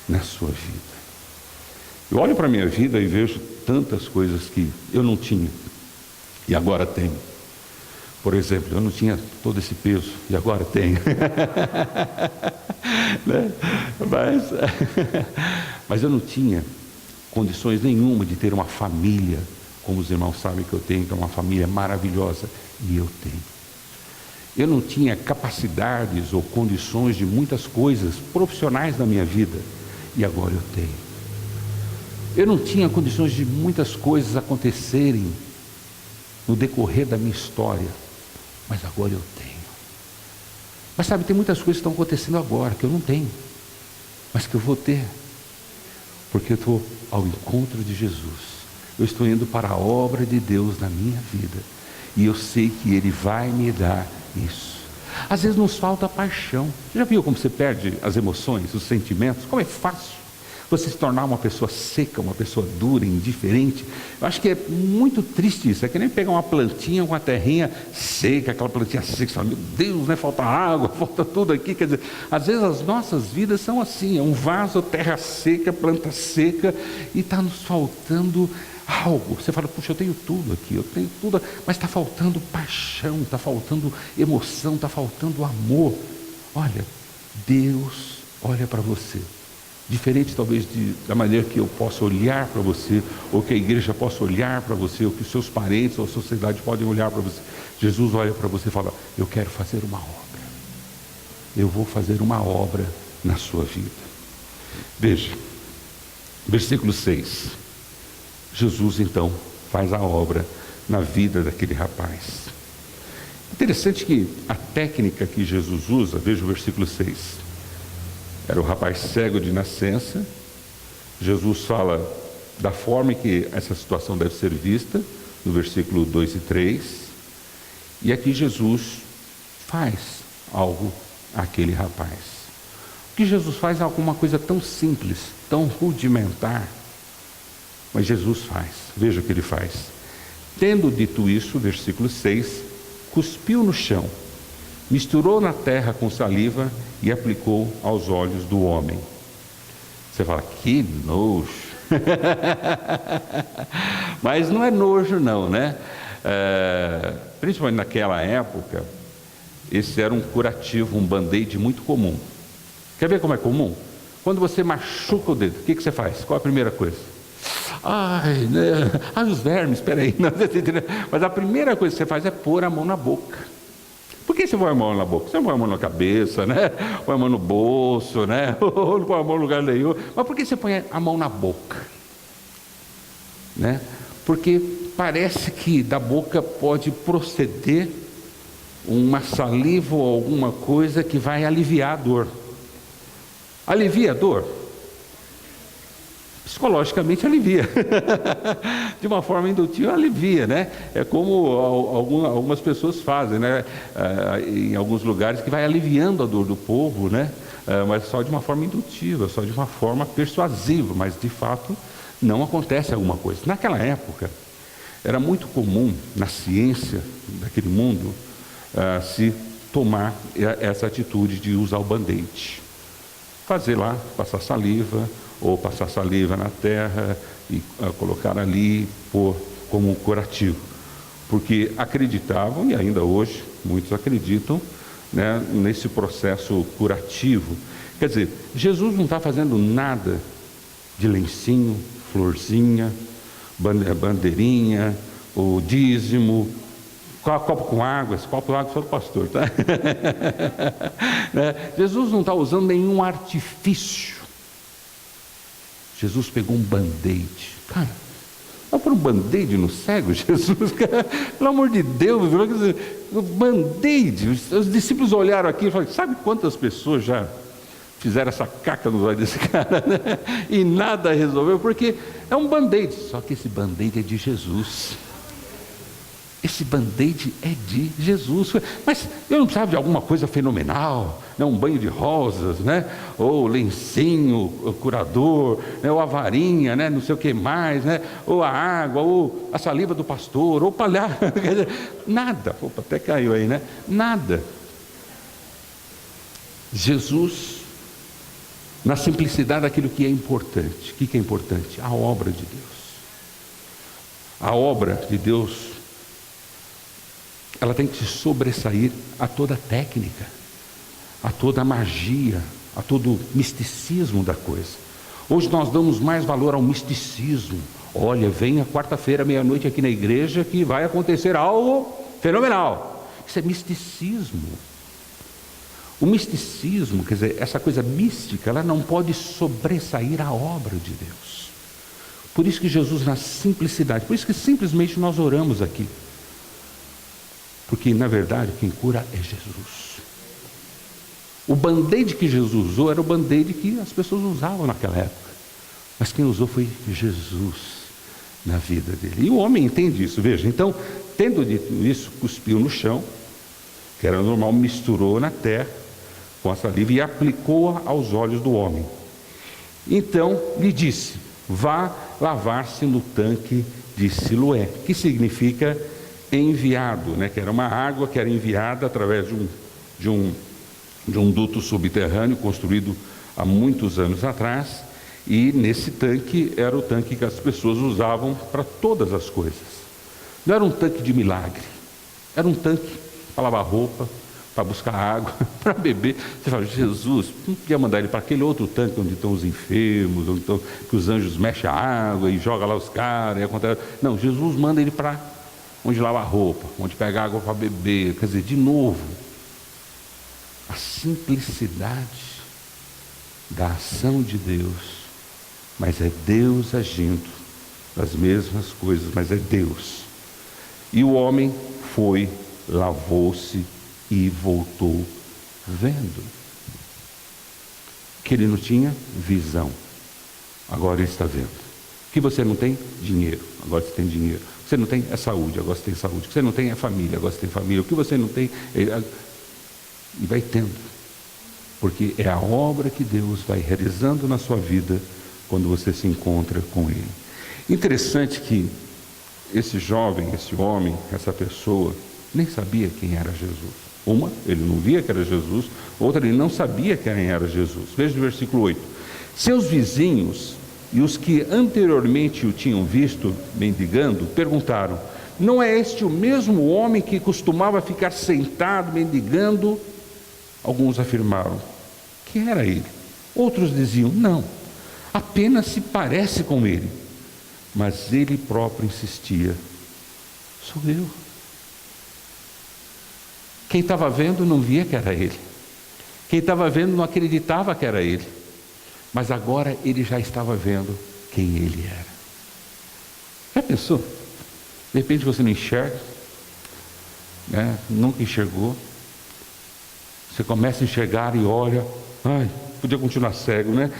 na sua vida. Eu olho para a minha vida e vejo tantas coisas que eu não tinha e agora tenho. Por exemplo, eu não tinha todo esse peso e agora tenho. Né? Mas eu não tinha condições nenhuma de ter uma família, como os irmãos sabem que eu tenho, que é uma família maravilhosa, e eu tenho. Eu não tinha capacidades ou condições de muitas coisas profissionais na minha vida, e agora eu tenho. Eu não tinha condições de muitas coisas acontecerem no decorrer da minha história, mas agora eu tenho. Mas sabe, tem muitas coisas que estão acontecendo agora, que eu não tenho, mas que eu vou ter, porque eu estou ao encontro de Jesus. Eu estou indo para a obra de Deus na minha vida, e eu sei que Ele vai me dar isso. Às vezes nos falta paixão. Você já viu como você perde as emoções, os sentimentos? Como é fácil você se tornar uma pessoa seca, uma pessoa dura, indiferente. Eu acho que é muito triste isso. É que nem pegar uma plantinha com a terrinha seca, aquela plantinha seca, você fala, meu Deus, né? Falta água, falta tudo aqui. Quer dizer, às vezes as nossas vidas são assim, é um vaso, terra seca, planta seca, e está nos faltando algo. Você fala, puxa, eu tenho tudo aqui, eu tenho tudo, mas está faltando paixão, está faltando emoção, está faltando amor. Olha, Deus olha para você, diferente talvez da maneira que eu possa olhar para você, ou que a igreja possa olhar para você, ou que os seus parentes ou a sociedade podem olhar para você. Jesus olha para você e fala, eu quero fazer uma obra, eu vou fazer uma obra na sua vida. Veja, versículo 6. Jesus então faz a obra na vida daquele rapaz. Interessante que a técnica que Jesus usa, veja o versículo 6. Era o rapaz cego de nascença. Jesus fala da forma que essa situação deve ser vista, no versículo 2 e 3. E aqui Jesus faz algo àquele rapaz. O que Jesus faz é alguma coisa tão simples, tão rudimentar, mas Jesus faz. Veja o que ele faz. Tendo dito isso, versículo 6, cuspiu no chão, misturou na terra com saliva e aplicou aos olhos do homem. Você fala, que nojo. Mas não é nojo não, né? Principalmente naquela época, esse era um curativo, um band-aid muito comum. Quer ver como é comum? Quando você machuca o dedo, o que você faz? Qual a primeira coisa? Ai, né? Os vermes, peraí. Mas a primeira coisa que você faz é pôr a mão na boca. Por que você põe a mão na boca? Você não põe a mão na cabeça, né? Põe a mão no bolso, né? Ou não põe a mão no lugar nenhum. Mas por que você põe a mão na boca? Né? Porque parece que da boca pode proceder uma saliva ou alguma coisa que vai aliviar a dor. Alivia a dor? Psicologicamente alivia. De uma forma indutiva alivia, né? É como algumas pessoas fazem, né? Em alguns lugares, que vai aliviando a dor do povo, né? Mas só de uma forma indutiva, só de uma forma persuasiva, mas de fato não acontece alguma coisa. Naquela época, era muito comum na ciência daquele mundo se tomar essa atitude de usar o band-aid. Fazer lá, passar saliva, ou passar saliva na terra e colocar ali como um curativo. Porque acreditavam, e ainda hoje muitos acreditam, né, nesse processo curativo. Quer dizer, Jesus não está fazendo nada de lencinho, florzinha, bandeirinha, o dízimo, copo com água, esse copo com água foi do pastor, tá? Né? Jesus não está usando nenhum artifício. Jesus pegou um band-aid. Cara, vai pôr um band-aid no cego, Jesus? Cara, pelo amor de Deus, o band-aid. Os discípulos olharam aqui e falaram, sabe quantas pessoas já fizeram essa caca nos olhos desse cara, né? E nada resolveu, porque é um band-aid. Só que esse band-aid é de Jesus. Esse band-aid é de Jesus. Mas eu não precisava de alguma coisa fenomenal, né? Um banho de rosas, né? Ou lencinho, o curador, né? Ou a varinha, né? Não sei o que mais, né? Ou a água, ou a saliva do pastor, ou palhaço. Nada. Opa, até caiu aí, né? Nada. Jesus, na simplicidade daquilo que é importante. O que é importante? A obra de Deus. A obra de Deus, ela tem que se sobressair a toda técnica, a toda magia, a todo misticismo da coisa. Hoje nós damos mais valor ao misticismo. Olha, venha quarta-feira, meia-noite aqui na igreja que vai acontecer algo fenomenal. Isso é misticismo. O misticismo, quer dizer, essa coisa mística, ela não pode sobressair a obra de Deus. Por isso que Jesus, na simplicidade, por isso que simplesmente nós oramos aqui. Porque, na verdade, quem cura é Jesus. O band-aid que Jesus usou era o band-aid que as pessoas usavam naquela época. Mas quem usou foi Jesus na vida dele. E o homem entende isso, veja. Então, tendo dito isso, cuspiu no chão, que era normal, misturou na terra com a saliva e aplicou-a aos olhos do homem. Então, lhe disse, vá lavar-se no tanque de Siloé, que significa enviado, né? Que era uma água que era enviada através de um duto subterrâneo construído há muitos anos atrás, e nesse tanque era o tanque que as pessoas usavam para todas as coisas. Não era um tanque de milagre, era um tanque para lavar roupa, para buscar água, para beber. Você fala, Jesus, não podia mandar ele para aquele outro tanque onde estão os enfermos, onde estão, que os anjos mexem a água e jogam lá os caras, e acontece. Não, Jesus manda ele para onde lava a roupa, onde pega água para beber. Quer dizer, de novo, a simplicidade da ação de Deus, mas é Deus agindo as mesmas coisas, mas é Deus. E o homem foi, lavou-se e voltou vendo. Que ele não tinha visão, agora ele está vendo. Que você não tem? Dinheiro, agora você tem dinheiro. O que você não tem é saúde, agora você tem saúde. O que você não tem é família, agora você tem família. O que você não tem e vai tendo. Porque é a obra que Deus vai realizando na sua vida quando você se encontra com Ele. Interessante que esse jovem, esse homem, essa pessoa, nem sabia quem era Jesus. Uma, ele não via que era Jesus. Outra, ele não sabia quem era Jesus. Veja o versículo 8. Seus vizinhos e os que anteriormente o tinham visto mendigando, perguntaram, não é este o mesmo homem que costumava ficar sentado mendigando? Alguns afirmaram que era ele. Outros diziam, não, apenas se parece com ele. Mas ele próprio insistia, sou eu. Quem estava vendo não via que era ele. Quem estava vendo não acreditava que era ele. Mas agora ele já estava vendo quem ele era. Já pensou? De repente você não enxerga, né? Nunca enxergou. Você começa a enxergar e olha, ai, podia continuar cego, né?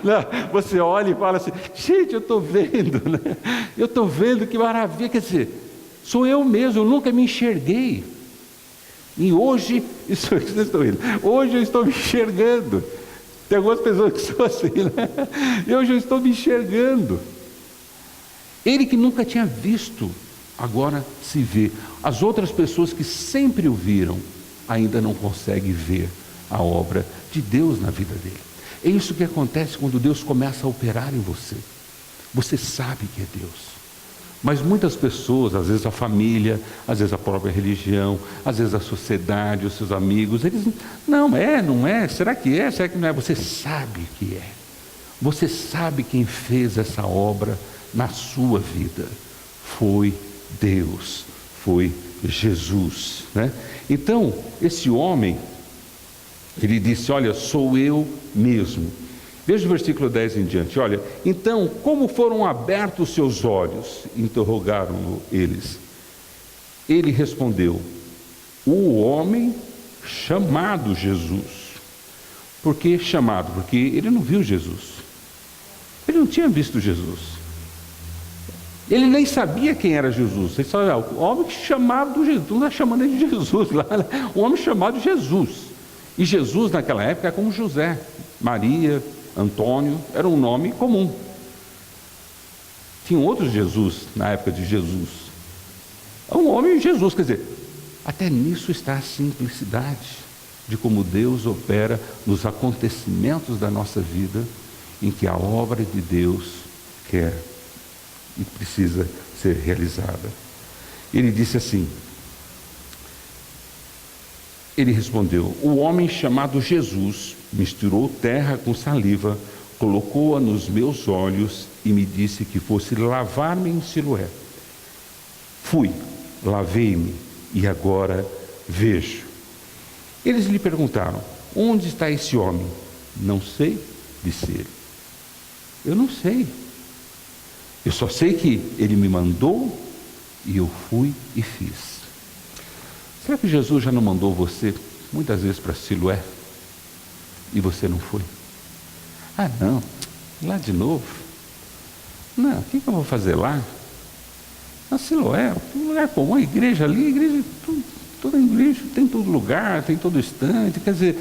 Não, você olha e fala assim, gente, eu estou vendo, né? Eu estou vendo, que maravilha. Quer dizer, sou eu mesmo, eu nunca me enxerguei. E hoje, hoje eu estou me enxergando. Tem algumas pessoas que são assim, né? E hoje eu estou me enxergando. Ele que nunca tinha visto, agora se vê. As outras pessoas que sempre o viram, ainda não conseguem ver a obra de Deus na vida dele. É isso que acontece quando Deus começa a operar em você. Você sabe que é Deus. Mas muitas pessoas, às vezes a família, às vezes a própria religião, às vezes a sociedade, os seus amigos, eles, não é, será que não é? Você sabe que é. Você sabe quem fez essa obra na sua vida. Foi Deus, foi Jesus, né? Então, esse homem, ele disse, olha, sou eu mesmo. Veja o versículo 10 em diante, olha, então, como foram abertos os seus olhos? Interrogaram-no eles. Ele respondeu, o homem chamado Jesus. Por que chamado? Porque ele não viu Jesus. Ele não tinha visto Jesus. Ele nem sabia quem era Jesus. Ele só, o homem chamado Jesus, não está chamando ele de Jesus lá, né? O homem chamado Jesus. E Jesus naquela época é como José, Maria, Antônio, era um nome comum. Tinha outros Jesus na época de Jesus. É um homem Jesus, quer dizer, até nisso está a simplicidade de como Deus opera nos acontecimentos da nossa vida, em que a obra de Deus quer e precisa ser realizada. Ele disse assim, ele respondeu, o homem chamado Jesus misturou terra com saliva, colocou-a nos meus olhos e me disse que fosse lavar-me em Siloé. Fui, lavei-me e agora vejo. Eles lhe perguntaram, onde está esse homem? Não sei, disse ele. Eu não sei. Eu só sei que ele me mandou e eu fui e fiz. Será que Jesus já não mandou você muitas vezes para Siloé e você não foi? Ah, não, lá de novo. Não, o que eu vou fazer lá? Na Siloé, um lugar comum, a igreja ali, a igreja, toda igreja tem todo lugar, tem todo instante. Quer dizer,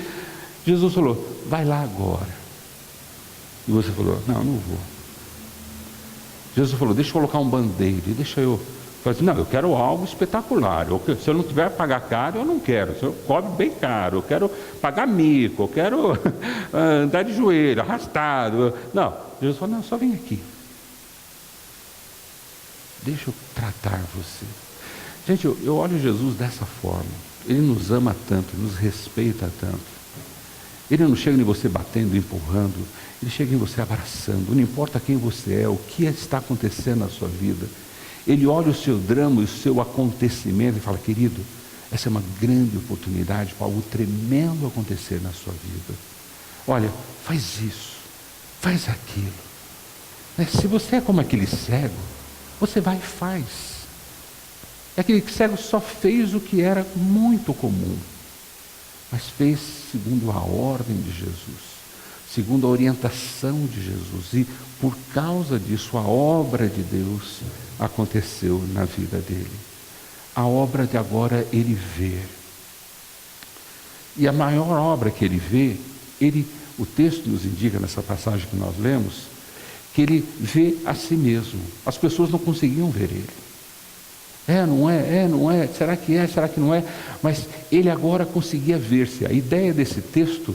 Jesus falou, vai lá agora. E você falou, não vou. Jesus falou, deixa eu colocar um band-aid, deixa eu fazer, não, eu quero algo espetacular. Se eu não tiver que pagar caro, eu não quero. Se eu cobre bem caro, eu quero pagar mico, eu quero andar de joelho, arrastado. Não, Jesus falou, não, só vem aqui. Deixa eu tratar você. Gente, eu olho Jesus dessa forma. Ele nos ama tanto, nos respeita tanto. Ele não chega em você batendo, empurrando. Ele chega em você abraçando. Não importa quem você é, o que está acontecendo na sua vida. Ele olha o seu drama, o seu acontecimento e fala, querido, essa é uma grande oportunidade para algo tremendo acontecer na sua vida. Olha, faz isso, faz aquilo. Se você é como aquele cego, você vai e faz. Aquele cego só fez o que era muito comum, mas fez segundo a ordem de Jesus, segundo a orientação de Jesus, e por causa disso a obra de Deus aconteceu na vida dele. A obra de agora ele vê. E a maior obra que ele vê, o texto nos indica nessa passagem que nós lemos, que ele vê a si mesmo. As pessoas não conseguiam ver ele. Não é, será que não é? Mas ele agora conseguia ver-se. A ideia desse texto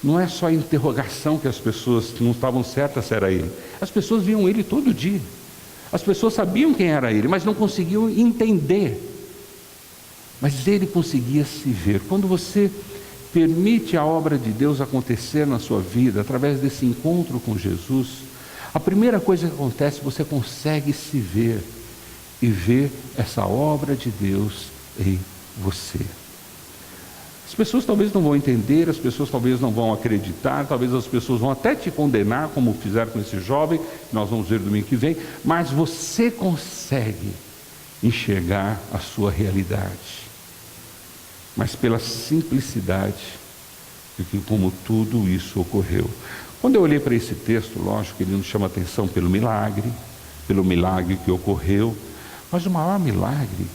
não é só a interrogação que as pessoas não estavam certas se era ele. As pessoas viam ele todo dia. As pessoas sabiam quem era ele, mas não conseguiam entender. Mas ele conseguia se ver. Quando você permite a obra de Deus acontecer na sua vida, através desse encontro com Jesus, a primeira coisa que acontece, você consegue se ver e ver essa obra de Deus em você. As pessoas talvez não vão entender, as pessoas talvez não vão acreditar, talvez as pessoas vão até te condenar, como fizeram com esse jovem, que nós vamos ver domingo que vem, mas você consegue enxergar a sua realidade. Mas pela simplicidade, de como tudo isso ocorreu. Quando eu olhei para esse texto, lógico que ele nos chama atenção pelo milagre que ocorreu, mas o maior milagre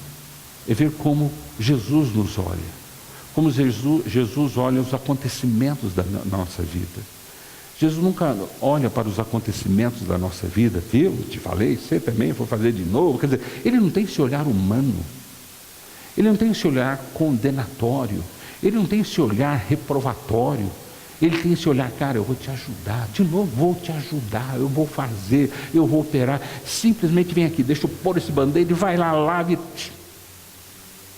é ver como Jesus nos olha, como Jesus olha os acontecimentos da nossa vida. Jesus nunca olha para os acontecimentos da nossa vida, viu? Te falei, você também, vou fazer de novo. Quer dizer, ele não tem esse olhar humano, ele não tem esse olhar condenatório, ele não tem esse olhar reprovatório, ele tem esse olhar, cara, eu vou te ajudar, de novo, vou te ajudar, eu vou fazer, eu vou operar, simplesmente vem aqui, deixa eu pôr esse band-aid, vai lá, lave.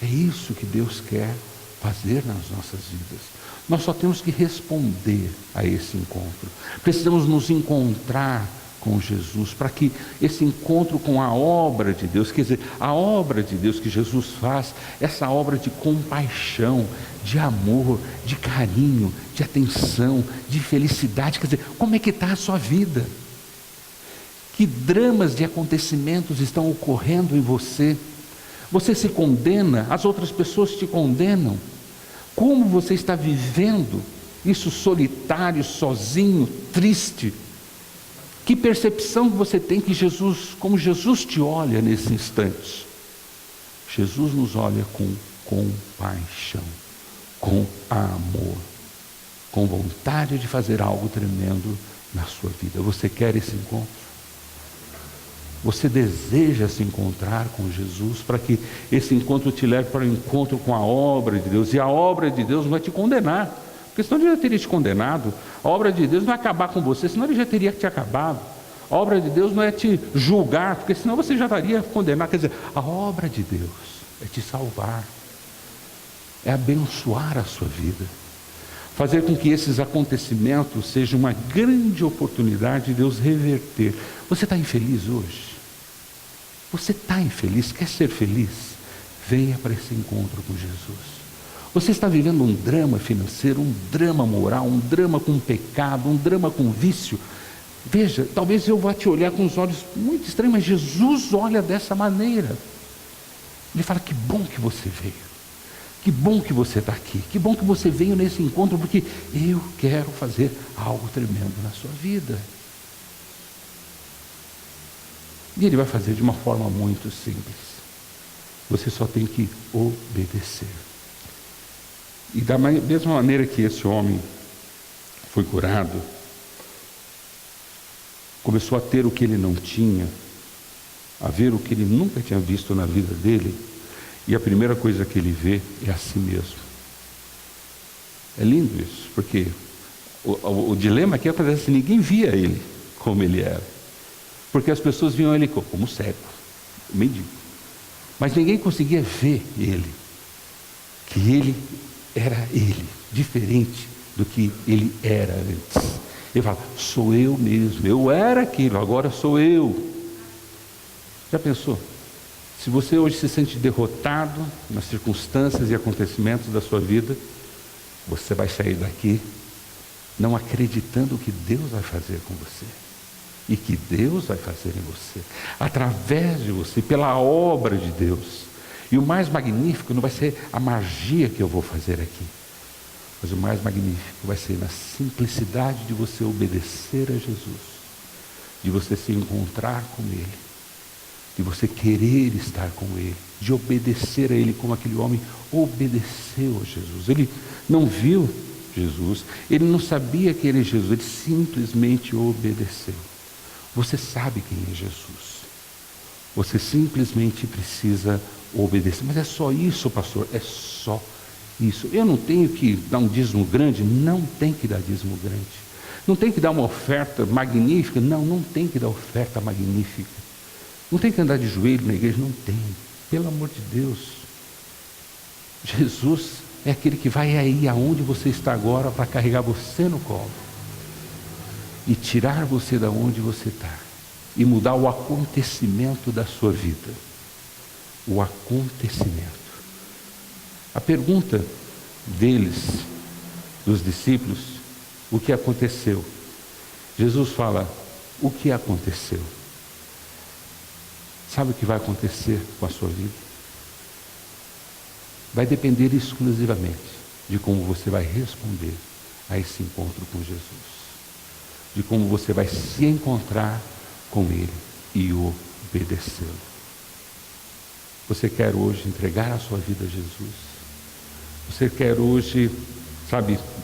É isso que Deus quer fazer nas nossas vidas. Nós só temos que responder a esse encontro. Precisamos nos encontrar com Jesus, para que esse encontro com a obra de Deus, quer dizer, a obra de Deus que Jesus faz, essa obra de compaixão, de amor, de carinho, de atenção, de felicidade, quer dizer, como é que está a sua vida? Que dramas de acontecimentos estão ocorrendo em você? Você se condena, as outras pessoas te condenam. Como você está vivendo isso solitário, sozinho, triste? Que percepção você tem que Jesus, como Jesus te olha nesse instante? Jesus nos olha com compaixão, com amor, com vontade de fazer algo tremendo na sua vida. Você quer esse encontro? Você deseja se encontrar com Jesus para que esse encontro te leve para o encontro com a obra de Deus? E a obra de Deus não vai te condenar, porque senão ele já teria te condenado. A obra de Deus não é acabar com você, senão ele já teria te acabado. A obra de Deus não é te julgar, porque senão você já estaria condenado. Quer dizer, a obra de Deus é te salvar, é abençoar a sua vida, fazer com que esses acontecimentos sejam uma grande oportunidade de Deus reverter. Você está infeliz hoje? Você está infeliz? Quer ser feliz? Venha para esse encontro com Jesus. Você está vivendo um drama financeiro, um drama moral, um drama com pecado, um drama com vício? Veja, talvez eu vá te olhar com os olhos muito estranhos, mas Jesus olha dessa maneira. Ele fala, que bom que você veio. Que bom que você está aqui, que bom que você veio nesse encontro, porque eu quero fazer algo tremendo na sua vida. E Ele vai fazer de uma forma muito simples. Você só tem que obedecer. E da mesma maneira que esse homem foi curado, começou a ter o que ele não tinha, a ver o que ele nunca tinha visto na vida dele, e a primeira coisa que ele vê é a si mesmo. É lindo isso, porque o dilema aqui acontece assim, ninguém via ele como ele era. Porque as pessoas viam ele como cego, mendigo. Mas ninguém conseguia ver ele, que ele era ele, diferente do que ele era antes. Ele fala, sou eu mesmo, eu era aquilo, agora sou eu. Já pensou? Se você hoje se sente derrotado nas circunstâncias e acontecimentos da sua vida, você vai sair daqui não acreditando o que Deus vai fazer com você. E que Deus vai fazer em você, através de você, pela obra de Deus. E o mais magnífico não vai ser a magia que eu vou fazer aqui, mas o mais magnífico vai ser na simplicidade de você obedecer a Jesus, de você se encontrar com Ele, de você querer estar com Ele, de obedecer a Ele como aquele homem obedeceu a Jesus. Ele não viu Jesus, ele não sabia que ele é Jesus, ele simplesmente obedeceu. Você sabe quem é Jesus, você simplesmente precisa obedecer. Mas é só isso, pastor? É só isso. Eu não tenho que dar um dízimo grande? Não tem que dar dízimo grande. Não tem que dar uma oferta magnífica? Não, não tem que dar oferta magnífica. Não tem que andar de joelho na igreja? Não tem. Pelo amor de Deus. Jesus é aquele que vai aí aonde você está agora para carregar você no colo e tirar você da onde você está e mudar o acontecimento da sua vida. O acontecimento. A pergunta deles, dos discípulos, o que aconteceu? Jesus fala, o que aconteceu? Sabe o que vai acontecer com a sua vida? Vai depender exclusivamente de como você vai responder a esse encontro com Jesus, de como você vai se encontrar com Ele e obedecê-lo. Você quer hoje entregar a sua vida a Jesus? Você quer hoje,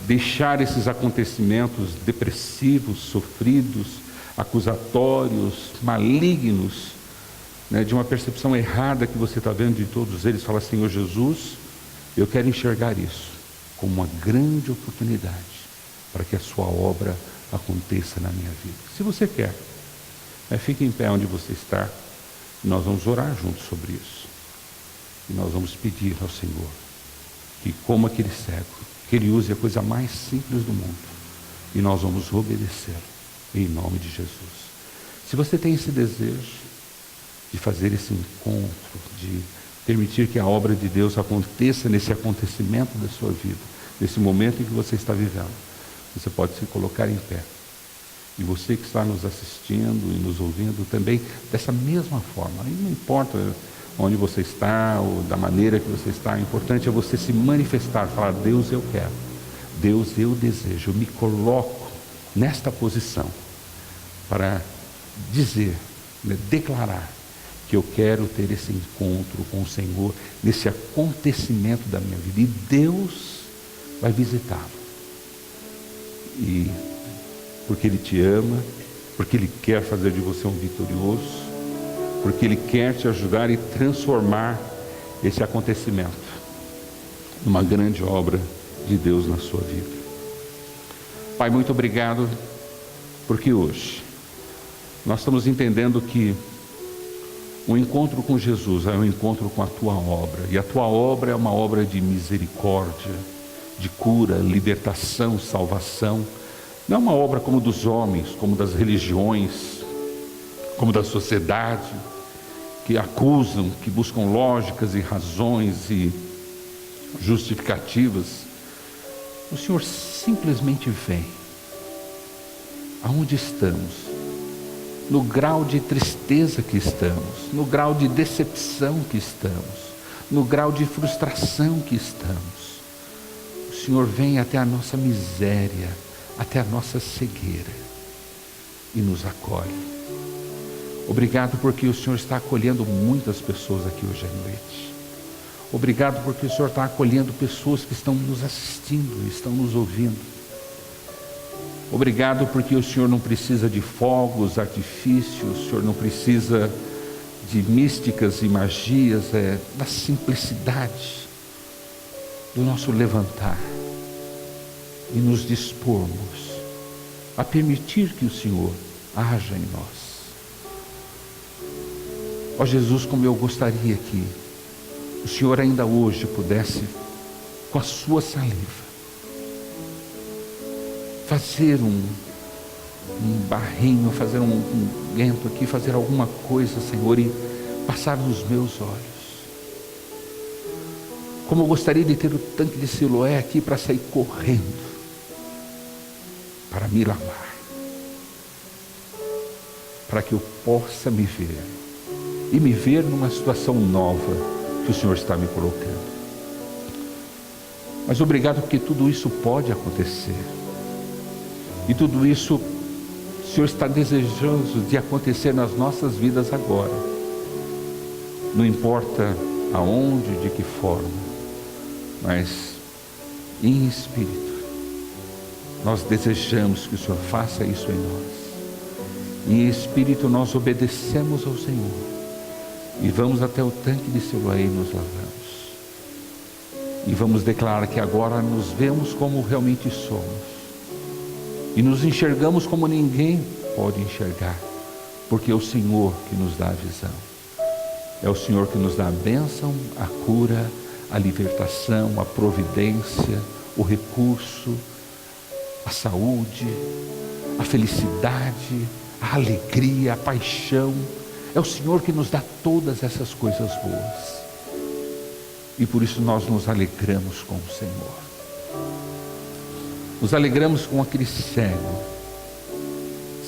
deixar esses acontecimentos depressivos, sofridos, acusatórios, malignos, de uma percepção errada que você está vendo de todos eles? Fala: Senhor Jesus, eu quero enxergar isso como uma grande oportunidade para que a sua obra aconteça na minha vida. Se você quer, fique em pé onde você está, e nós vamos orar juntos sobre isso. E nós vamos pedir ao Senhor que, como aquele cego, que Ele use a coisa mais simples do mundo, e nós vamos obedecer em nome de Jesus. Se você tem esse desejo de fazer esse encontro, de permitir que a obra de Deus aconteça nesse acontecimento da sua vida, nesse momento em que você está vivendo, você pode se colocar em pé. E você que está nos assistindo e nos ouvindo também, dessa mesma forma. Aí não importa onde você está ou da maneira que você está, o importante é você se manifestar, falar: Deus, eu quero, Deus, eu desejo, eu me coloco nesta posição para dizer, declarar que eu quero ter esse encontro com o Senhor, nesse acontecimento da minha vida, e Deus vai visitá-lo. E porque Ele te ama, porque Ele quer fazer de você um vitorioso, porque Ele quer te ajudar e transformar esse acontecimento numa grande obra de Deus na sua vida. Pai, muito obrigado, porque hoje nós estamos entendendo que o encontro com Jesus é um encontro com a Tua obra, e a Tua obra é uma obra de misericórdia, de cura, libertação, salvação. Não é uma obra como dos homens, como das religiões, como da sociedade, que acusam, que buscam lógicas e razões e justificativas. O Senhor simplesmente vem aonde estamos, no grau de tristeza que estamos, no grau de decepção que estamos, no grau de frustração que estamos. O Senhor vem até a nossa miséria, até a nossa cegueira, e nos acolhe. Obrigado porque o Senhor está acolhendo muitas pessoas aqui hoje à noite. Obrigado porque o Senhor está acolhendo pessoas que estão nos assistindo, estão nos ouvindo. Obrigado porque o Senhor não precisa de fogos, artifícios, o Senhor não precisa de místicas e magias, da simplicidade do nosso levantar e nos dispormos a permitir que o Senhor haja em nós. Ó Jesus, como eu gostaria que o Senhor ainda hoje pudesse, com a sua saliva, fazer um barrinho, fazer um unguento aqui, fazer alguma coisa, Senhor, e passar nos meus olhos. Como eu gostaria de ter o tanque de Siloé aqui para sair correndo, para me lavar, para que eu possa me ver, e me ver numa situação nova que o Senhor está me colocando. Mas obrigado porque tudo isso pode acontecer. E tudo isso o Senhor está desejoso de acontecer nas nossas vidas agora. Não importa aonde, de que forma, mas em espírito. Nós desejamos que o Senhor faça isso em nós. E em espírito nós obedecemos ao Senhor. E vamos até o tanque de Siloé e nos lavamos. E vamos declarar que agora nos vemos como realmente somos. E nos enxergamos como ninguém pode enxergar. Porque é o Senhor que nos dá a visão. É o Senhor que nos dá a bênção, a cura, a libertação, a providência, o recurso, a saúde, a felicidade, a alegria, a paixão. É o Senhor que nos dá todas essas coisas boas. E por isso nós nos alegramos com o Senhor. Nos alegramos com aquele cego,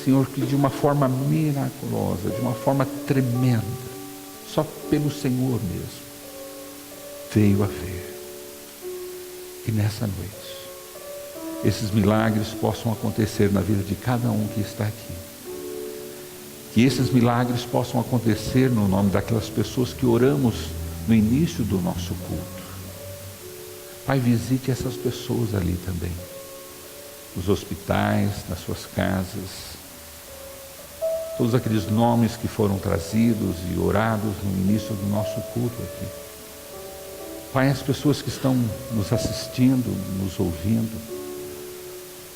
Senhor, que de uma forma miraculosa, de uma forma tremenda, só pelo Senhor mesmo, veio a ver. E nessa noite, esses milagres possam acontecer na vida de cada um que está aqui. Que esses milagres possam acontecer no nome daquelas pessoas que oramos no início do nosso culto. Pai, visite essas pessoas ali também, nos hospitais, nas suas casas, todos aqueles nomes que foram trazidos e orados no início do nosso culto aqui. Pai, as pessoas que estão nos assistindo, nos ouvindo,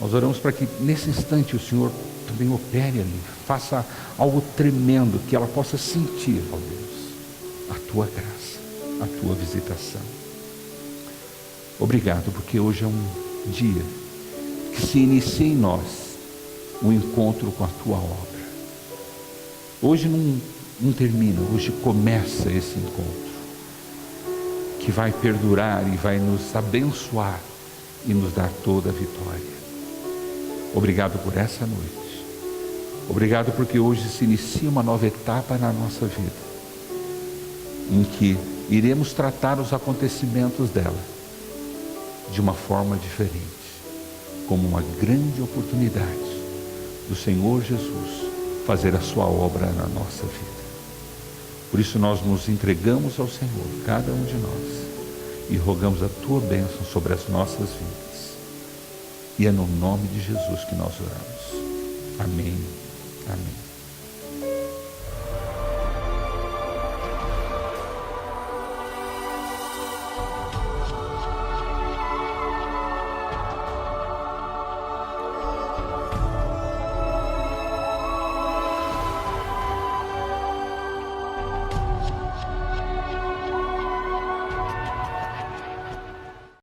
nós oramos para que nesse instante o Senhor também opere ali, faça algo tremendo, que ela possa sentir, ó Deus, a Tua graça, a Tua visitação. Obrigado, porque hoje é um dia que se inicia em nós um encontro com a Tua obra. Hoje não termina, hoje começa esse encontro, que vai perdurar e vai nos abençoar e nos dar toda a vitória. Obrigado por essa noite. Obrigado porque hoje se inicia uma nova etapa na nossa vida, em que iremos tratar os acontecimentos dela de uma forma diferente, como uma grande oportunidade do Senhor Jesus fazer a sua obra na nossa vida. Por isso nós nos entregamos ao Senhor, cada um de nós, e rogamos a Tua bênção sobre as nossas vidas. E é no nome de Jesus que nós oramos. Amém. Amém.